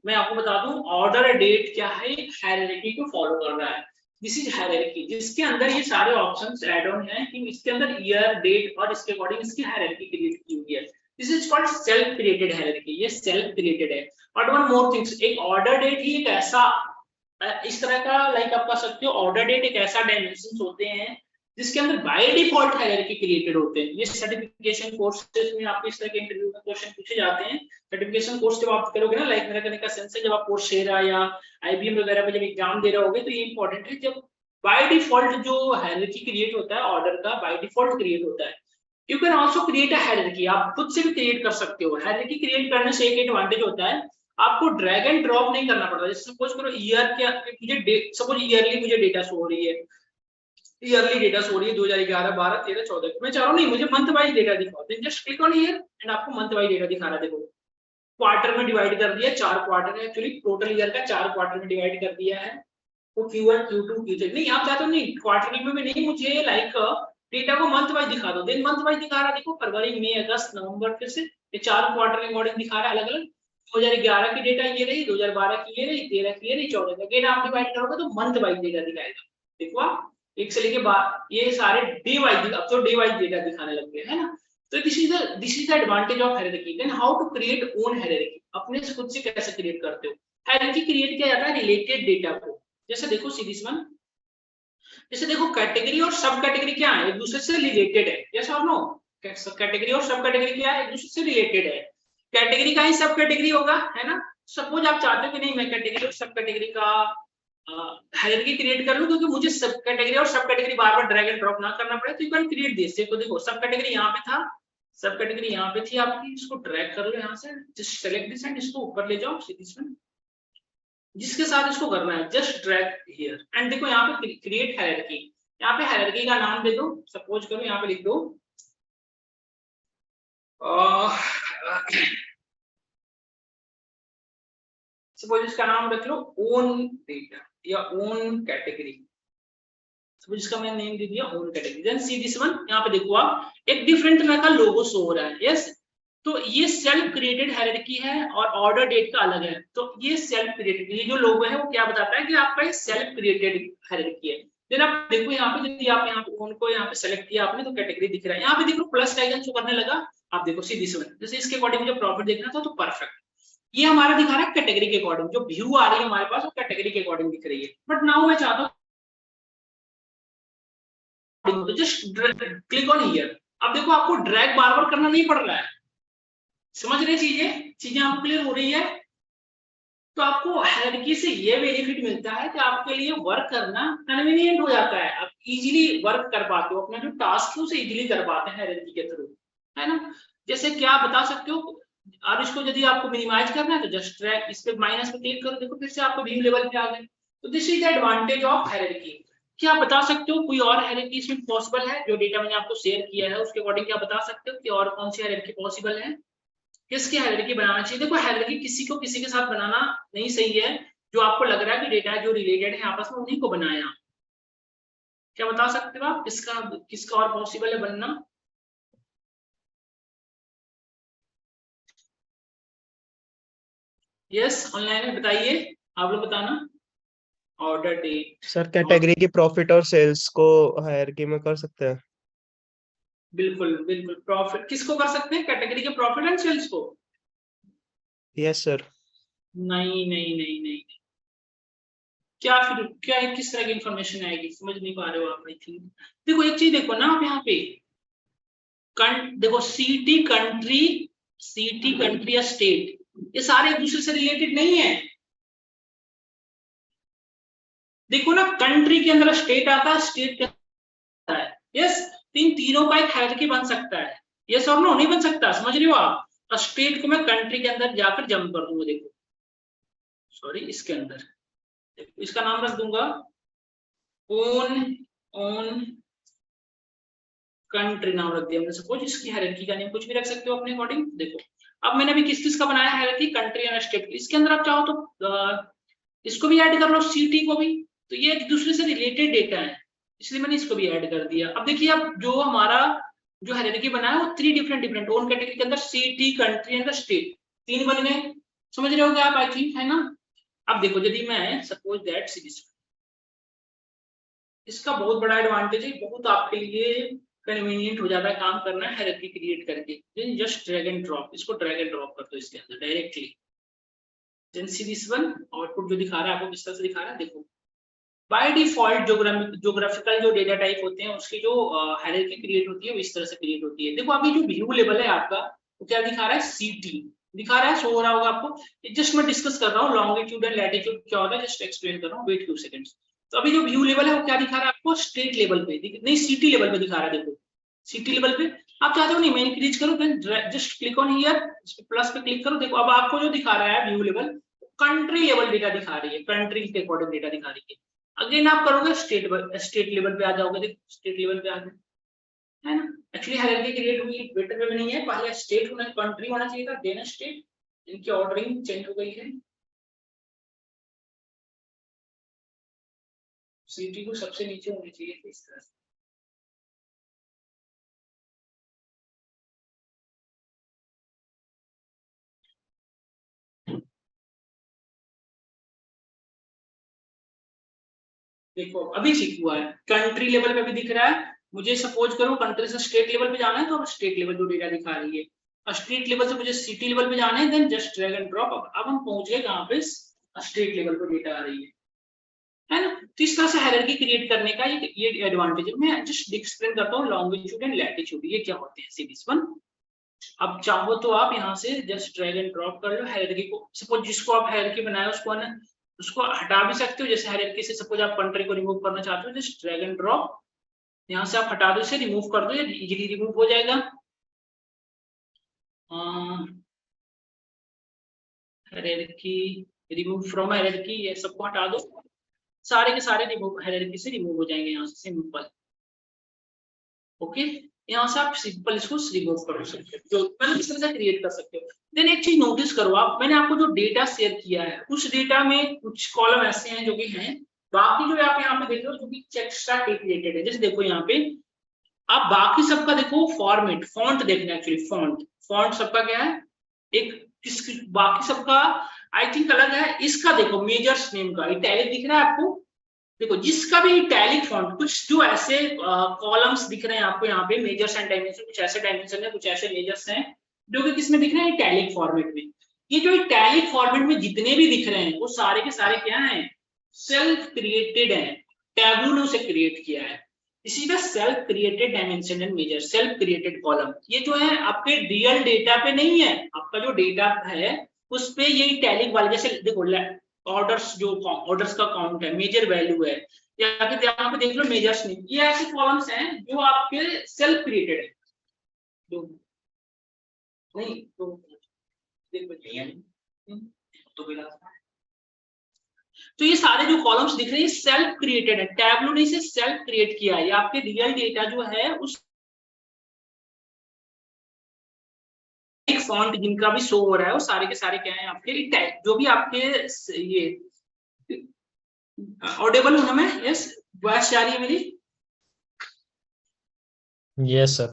मैं आपको बता दूं, ऑर्डर डेट क्या है, हायरार्की को फॉलो कर रहा है। दिस इज हायरार्की, जिसके अंदर ये सारे ऑप्शंस ऐड ऑन हैं कि इसके अंदर ईयर डेट और इसके अकॉर्डिंग इसकी हायरार्की क्रिएट की हुई है। This is called self created hierarchy, ये सेल्फ क्रिएटेड है। बट वन मोर थिंग्स, एक ऑर्डर डेट ही एक ऐसा इस तरह का, लाइक आप कह सकते हो ऑर्डर डेट एक ऐसा डायमेंशन होते हैं जिसके अंदर बाय डिफॉल्ट हायरार्की क्रिएटेड होते हैं। ये सर्टिफिकेशन कोर्सेज में आपको इस तरह के इंटरव्यू में क्वेश्चन पूछे जाते हैं। सर्टिफिकेशन कोर्स जब आप करोगे ना, लाइक मेरा कहने का सेंस है, जब आप कोर्सेरा या IBM वगैरह पे जब एग्जाम दे रहे होगे तो ये इंपॉर्टेंट है, जब बाय डिफॉल्ट जो हायरार्की क्रिएट होता है ऑर्डर का, बाय डिफॉल्ट क्रिएट होता है। You can also create a hierarchy, आप खुद से भी क्रिएट कर सकते हो। हायरार्की क्रिएट करने से एक एडवांटेज होता है, आपको ड्रैग एंड ड्रॉप नहीं करना पड़ता। जैसे सपोज करो ईयर क्या, मुझे सपोज ईयरली मुझे डेटा शो हो रही है, ईयरली डेटा शो रही है 2011 12 13 14, मैं चाह रहा हूँ नहीं मुझे मंथ वाइज डेटा दिखाओ, then just click on year and आपको मंथ वाइज डेटा दिखा रहा है। देखो क्वार्टर में डिवाइड कर दिया, 4 क्वार्टर है एक्चुअली, टोटल ईयर का 4 क्वार्टर में डिवाइड कर दिया है। तो Q1 Q2 Q3 नहीं, आप चाहते हो नहीं क्वार्टरली में नहीं, मुझे लाइक डेटा को मंथ वाइज दिखा दो, देन मंथ वाइज दिखा रहा है। देखो फरवरी मई अगस्त नवंबर, फिर से ये 4 क्वार्टर के अकॉर्डिंग दिखा रहा है अलग अलग। 2011 की डेटा ये रही, 2012 की ये रही, 13 की ये रही, 14 की। अगेन आप डिवाइड करोगे तो मंथ वाइज डेटा दिखाएगा। देखो आप एक से लेके बाद ये सारे डे वाइज, अब तो डे वाइज डेटा दिखाने लग गए, है ना। तो this is the advantage of hierarchy. Then how to create own hierarchy, अपने से खुद से कैसे क्रिएट करते हो। हायरार्की क्रिएट किया जाता है रिलेटेड डेटा को। जैसे देखो सीरीज वन, जैसे देखो कैटेगरी और सब कैटेगरी क्या है, एक दूसरे से रिलेटेड है। यस और नो, कैटेगरी और सब कैटेगरी क्या है, एक दूसरे से रिलेटेड है। कैटेगरी का ही सब कैटेगरी होगा, है ना। सपोज आप चाहते हो कि नहीं मैं कैटेगरी और सब कैटेगरी का हायरार्की क्रिएट कर लूं, क्योंकि मुझे सब कैटेगरी और सब category bar bar drag and drop ना करना पड़े, तो यू कैन क्रिएट दिस। तो देखो सब कैटेगरी यहाँ पे था, सब कैटेगरी यहाँ पे थी आपकी, इसको ड्रैग कर लो यहाँ से, जस्ट सेलेक्ट दिस एंड इसको ऊपर ले जाओ सीरीज में, जिसके साथ इसको करना है जस्ट ड्रैग हियर एंड देखो यहाँ पे क्रिएट हायरार्की। यहाँ पे हायरार्की का नाम दे दो, सपोज करो यहाँ पे लिख दो सपोज इसका नाम रख लो ओन डेटा या ओन कैटेगरी, सपोज इसका मैंने नेम दे दिया own category. Then see this one, यहाँ पे देखो आप एक डिफरेंट तरह का लोगो शो हो रहा है। यस, तो ये सेल्फ क्रिएटेड हायरार्की है और ऑर्डर डेट का अलग है। तो ये सेल्फ क्रिएटेड, ये जो लोगो है वो क्या बताता है कि आपका ये सेल्फ क्रिएटेड हायरार्की है। देन आप देखो यहाँ पे, यदि आप यहाँ पे ओन को यहाँ पे सेलेक्ट किया आपने तो कैटेगरी दिख रहा है। यहाँ पे देखो प्लस का आइकन शो करने लगा। आप देखो सी दिस वन, जैसे इसके अकॉर्डिंग मुझे प्रॉफिट देखना था तो परफेक्ट, ये हमारा दिखा रहा है कैटेगरी के अकॉर्डिंग, जो व्यू आ रही है हमारे पास वो कैटेगरी के अकॉर्डिंग दिख रही है। बट नाउ मैं चाहता हूँ जस्ट क्लिक ऑन हियर। अब देखो आपको ड्रैग बार बार करना नहीं पड़ रहा है, समझ रहे चीजें आपको क्लियर हो रही है। तो आपको हायरार्की से ये बेनिफिट मिलता है कि आपके लिए वर्क करना कन्वीनियंट हो जाता है, आप इजीली वर्क कर पाते हो, अपना जो टास्क है उसे इजीली कर पाते हैं हायरार्की के थ्रू, है ना। जैसे क्या बता सकते हो, अब इसको यदि आपको मिनिमाइज करना है तो जस्ट ड्रैग इस पे माइनस पे क्लिक करो, देखो फिर से आपको व्यू लेवल पे आ गए। तो this is the advantage of hierarchy. क्या बता सकते हो कोई और हायरार्की इसमें पॉसिबल है? जो डेटा मैंने आपको शेयर किया है उसके अकॉर्डिंग क्या बता सकते हो कि और कौन सी हायरार्की पॉसिबल है, किसकी हायरार्की बनाना चाहिए? देखो हायरार्की किसी को किसी के साथ बनाना नहीं सही है, जो आपको लग रहा है कि डेटा जो रिलेटेड है आपस में उन्हीं को बनाया। क्या बता सकते हो आप किसका और पॉसिबल है बनना? यस ऑनलाइन में बताइए, आप लोग बताना। ऑर्डर डेट सर कैटेगरी की प्रॉफिट और सेल्स को हायरार्की में कर सकते हैं। बिल्कुल बिल्कुल, प्रॉफिट किसको कर सकते हैं? कैटेगरी के प्रॉफिट एंड सेल्स को? Yes sir. नहीं नहीं नहीं नहीं, क्या फिर क्या है, किस तरह की इंफॉर्मेशन आएगी? समझ नहीं पा रहे हो आप आई थिंक। देखो एक चीज देखो ना आप यहाँ पे, देखो सिटी कंट्री या स्टेट, ये सारे एक दूसरे से रिलेटेड नहीं है। देखो ना कंट्री के अंदर स्टेट आता है, स्टेट के अंदर है। यस, इन तीनों का एक हायरार्की बन सकता है। यस और नो? नहीं बन सकता, समझ रहे हो आप? स्टेट को मैं कंट्री के अंदर जाकर जंप कर दूंगा, देखो सॉरी इसके अंदर, इसका नाम रख दूंगा ओन कंट्री, नाम रख दिया हमने। सपोज इसकी हायरार्की का नेम कुछ भी रख सकते हो अपने अकॉर्डिंग। देखो अब मैंने अभी किस किस का बनाया हायरार्की, कंट्री और स्टेट। इसके अंदर आप चाहो तो इसको भी ऐड कर लो, सिटी को भी, तो ये एक दूसरे से रिलेटेड डेटा है इसलिए मैंने इसको भी ऐड कर दिया। अब देखिए अब जो हमारा जो हायरार्की बना है वो 3 डिफरेंट ओन कैटेगरी के अंदर सिटी कंट्री एंड स्टेट 3 बन गए, समझ रहे हो क्या आप आई थिंक, है ना। अब देखो यदि मैं सपोज दैट सीरीज, इसका बहुत बड़ा एडवांटेज है, बहुत आपके लिए कन्वीनियंट हो जाता है काम करना है हायरार्की क्रिएट करके। Then just drag and drop, इसको ड्रैग एंड ड्रॉप कर दो इसके अंदर directly. Then see this one, output जो दिखा रहा है आपको किस तरह से दिखा रहा है, देखो बाय डिफॉल्ट ज्योग्राफिकल जो डेटा टाइप होते हैं उसकी जो हायरार्की क्रिएट होती है वो इस तरह से क्रिएट होती है। देखो अभी जो व्यू लेवल है आपका वो क्या दिखा रहा है, सिटी दिखा रहा है, शो हो रहा होगा आपको। जस्ट मैं डिस्कस कर रहा हूँ लॉन्गिट्यूड एंड लैटिट्यूड क्या होता है, जस्ट एक्सप्लेन कर रहा हूँ, वेट फ्यू सेकंड्स। तो अभी जो व्यू लेवल है वो क्या दिखा रहा है आपको, स्टेट लेवल पे नहीं सिटी लेवल पे दिखा रहा है। देखो सिटी लेवल पे आप चाहते हो नहीं मैं इंक्रीज करूँ, then just click on here, इस पे प्लस पे क्लिक करो। देखो अब आपको जो दिखा रहा है view level, country level data दिखा रही है, कंट्री के अकॉर्डिंग डेटा दिखा रही है। अगेन आप करोगे स्टेट लेवल पे आ जाओगे, देखो स्टेट लेवल पे आ गए, है ना। एक्चुअली हायरार्की क्रिएट हुई बेटर वे में नहीं है, पहले स्टेट होना कंट्री होना चाहिए था, देन स्टेट, इनकी ऑर्डरिंग चेंज हो गई है। सिटी को सबसे नीचे होनी चाहिए इस तरह से। देखो अभी ठीक हुआ है, कंट्री लेवल पे भी दिख रहा है। मुझे सपोज करो कंट्री से स्टेट लेवल पे जाना है तो अब स्टेट लेवल जो डेटा दिखा रही है, और स्टेट लेवल से मुझे सिटी लेवल पे जाना है, then just drag and drop. अब हम पहुंच गए कहां पे, स्टेट लेवल पे डेटा आ रही है ना। तो इस तरह से हायरार्की क्रिएट करने का ये एडवांटेज है। मैं जस्ट एक्सप्लेन करता हूँ लॉन्गिट्यूड एंड लैटिट्यूड ये क्या होते हैं सीरीज वन। अब चाहो तो आप यहाँ से जस्ट ड्रैग एंड ड्रॉप कर लो हायरार्की को। सपोज जिसको आप हायरार्की बनाया उसको हटा भी सकते हो, जैसे हायरार्की से सपोज आप कंट्री को रिमूव करना चाहते हो, जस्ट ड्रैग एंड ड्रॉप, यहाँ से आप हटा दो, इसे रिमूव कर दो, ये इजीली रिमूव हो जाएगा। हायरार्की रिमूव फ्रॉम हायरार्की, ये सबको हटा दो, सारे के सारे रिमूव हायरार्की से रिमूव हो जाएंगे यहाँ से, सिंपल। ओके, यहाँ से आप सिंपल इसको रिमूव कर सकते हो, जो मतलब इस तरह से क्रिएट कर सकते हो। देन एक चीज नोटिस करो आप, मैंने आपको जो डेटा शेयर किया है उस डेटा में कुछ कॉलम ऐसे हैं जो कि हैं, बाकी जो आप यहाँ पे देख रहे हो जो कि एक्स्ट्रा रिलेटेड है। जैसे देखो यहाँ पे आप बाकी सबका देखो फॉर्मेट, फॉन्ट देखना, एक्चुअली फॉन्ट सबका क्या है, एक किस बाकी सबका आई थिंक अलग है, इसका देखो मेजर्स नेम का इटैलिक दिख रहा है आपको, देखो जिसका भी इटैलिक फॉन्ट, कुछ जो ऐसे कॉलम्स दिख रहे हैं आपको यहाँ पे मेजर्स एंड डायमेंशन, कुछ ऐसे डायमेंशन है, कुछ ऐसे मेजर्स हैं जो कि किसमें दिख रहे हैं, इटैलिक फॉर्मेट में। ये जो इटैलिक फॉर्मेट में जितने भी दिख रहे हैं वो सारे के सारे क्या हैं, सेल्फ क्रिएटेड हैं, टैबलू ने उसे क्रिएट किया है। इसी का self created dimension and measure, self created column, ये जो है आपके रियल डेटा पे नहीं है, आपका जो डेटा है उस पे ये इटैलिक वाले, जैसे देखो ऑर्डर्स, जो ऑर्डर्स का काउंट है, मेजर वैल्यू है, या फिर यहाँ पे देख लो मेजर्स नेम, ये ऐसे कॉलम्स हैं जो आपके सेल्फ क्रिएटेड है। नहीं तो तो ये सारे जो कॉलम्स दिख रहे हैं सेल्फ क्रिएटेड है, टैबलू ने इसे सेल्फ क्रिएट किया है, ये आपके रियल डेटा जो है उस एक फॉन्ट जिनका भी शो हो रहा है वो सारे के सारे क्या है आपके, जो भी आपके ये ऑडिबल हूं ना मैं, यस वॉइस जा रही है मेरी? Yes sir.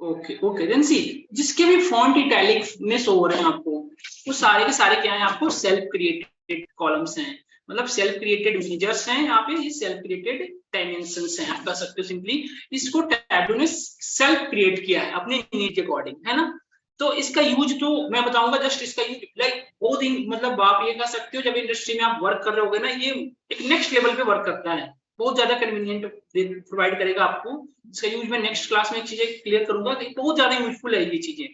Okay okay, then see जिसके भी फॉन्ट इटैलिक में शो हो रहे हैं आपको वो सारे के सारे क्या है आपको सेल्फ क्रिएटेड कॉलम्स हैं, मतलब सेल्फ क्रिएटेड मेजर्स हैं, यहाँ पे ये सेल्फ क्रिएटेड डायमेंशंस हैं, आप कह सकते हो सिंपली इसको टैबलू ने सेल्फ क्रिएट किया है अपने नीड के अकॉर्डिंग, है ना। तो इसका यूज तो मैं बताऊंगा, जस्ट इसका यूज लाइक बहुत ही, मतलब आप ये कह सकते हो जब इंडस्ट्री में आप वर्क कर रहे होगे ना, ये एक नेक्स्ट लेवल पे वर्क करता है, बहुत ज्यादा कन्वीनियंट प्रोवाइड करेगा आपको। इसका यूज मैं नेक्स्ट क्लास में चीजें क्लियर करूंगा कि बहुत ज्यादा यूजफुल है ये चीजें।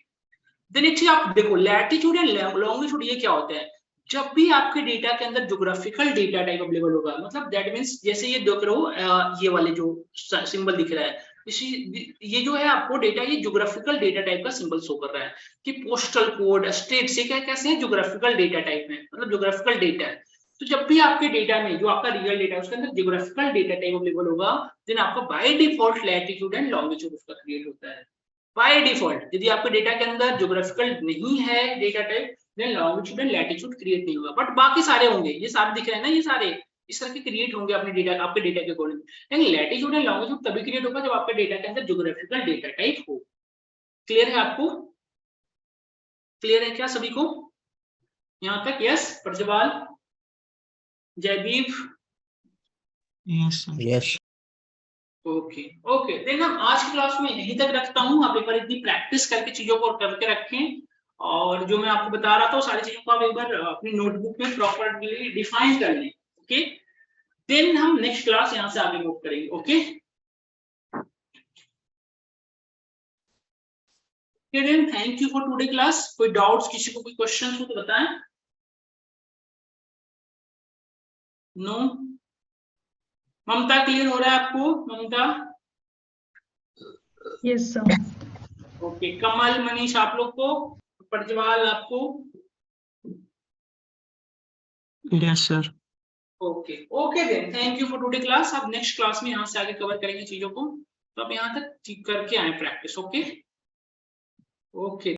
देन एक चीज आप देखो लैटिट्यूड एंड लॉन्गिट्यूड, ये क्या होता है, जब भी आपके डेटा के अंदर ज्योग्राफिकल डेटा टाइप अवेलेबल होगा, मतलब दैट मींस जैसे ये देख रहे हो ये वाले जो सिंबल दिख रहा है, इसी ये जो है आपको डेटा, ये ज्योग्राफिकल डेटा टाइप का सिंबल शो कर रहा है कि पोस्टल कोड, स्टेट से क्या कैसे है, ज्योग्राफिकल डेटा टाइप में, मतलब ज्योग्राफिकल डेटा है। तो जब भी आपके डेटा में जो आपका रियल डेटा है उसके अंदर ज्योग्राफिकल डेटा टाइप अवेलेबल होगा, देन आपका by default latitude and longitude उसका क्रिएट होता है बाय डिफॉल्ट। यदि आपके डेटा के अंदर ज्योग्राफिकल नहीं है data type, then longitude and latitude create नहीं होगा, बट बाकी सारे होंगे, ये सारे दिख रहे हैं ना, ये सारे इस तरह के क्रिएट होंगे अपने डेटा, आपके डेटा के अकॉर्डिंग। लेकिन लैटिट्यूड एंड लॉन्गिट्यूड तभी क्रिएट होगा जब आपके डेटा के अंदर ज्योग्राफिकल डेटा टाइप हो। क्लियर है आपको? क्लियर है क्या सभी को यहाँ तक? Yes Prajwal, Jaideep? Yes. Okay okay, then हम आज की क्लास में यहीं तक रखता हूँ। आप एक बार इतनी प्रैक्टिस करके चीजों को करके रखें, और जो मैं आपको बता रहा था वो सारी चीजों को आप एक बार अपनी नोटबुक में प्रॉपर्ली डिफाइन कर लें। ओके, देन हम नेक्स्ट क्लास यहाँ से आगे मूव करेंगे। Okay then thank you for today class. कोई डाउट्स, किसी को कोई क्वेश्चन हो तो बताएं। नो? ममता क्लियर हो रहा है आपको? Mamta? Yes sir. Okay, Kamal, Manish आप लोग को, प्रज्वल आपको? Yes sir. Okay okay, then thank you for today class. आप नेक्स्ट क्लास में यहाँ से आगे कवर करेंगे चीजों को, तो आप यहाँ तक करके आए प्रैक्टिस। Okay okay.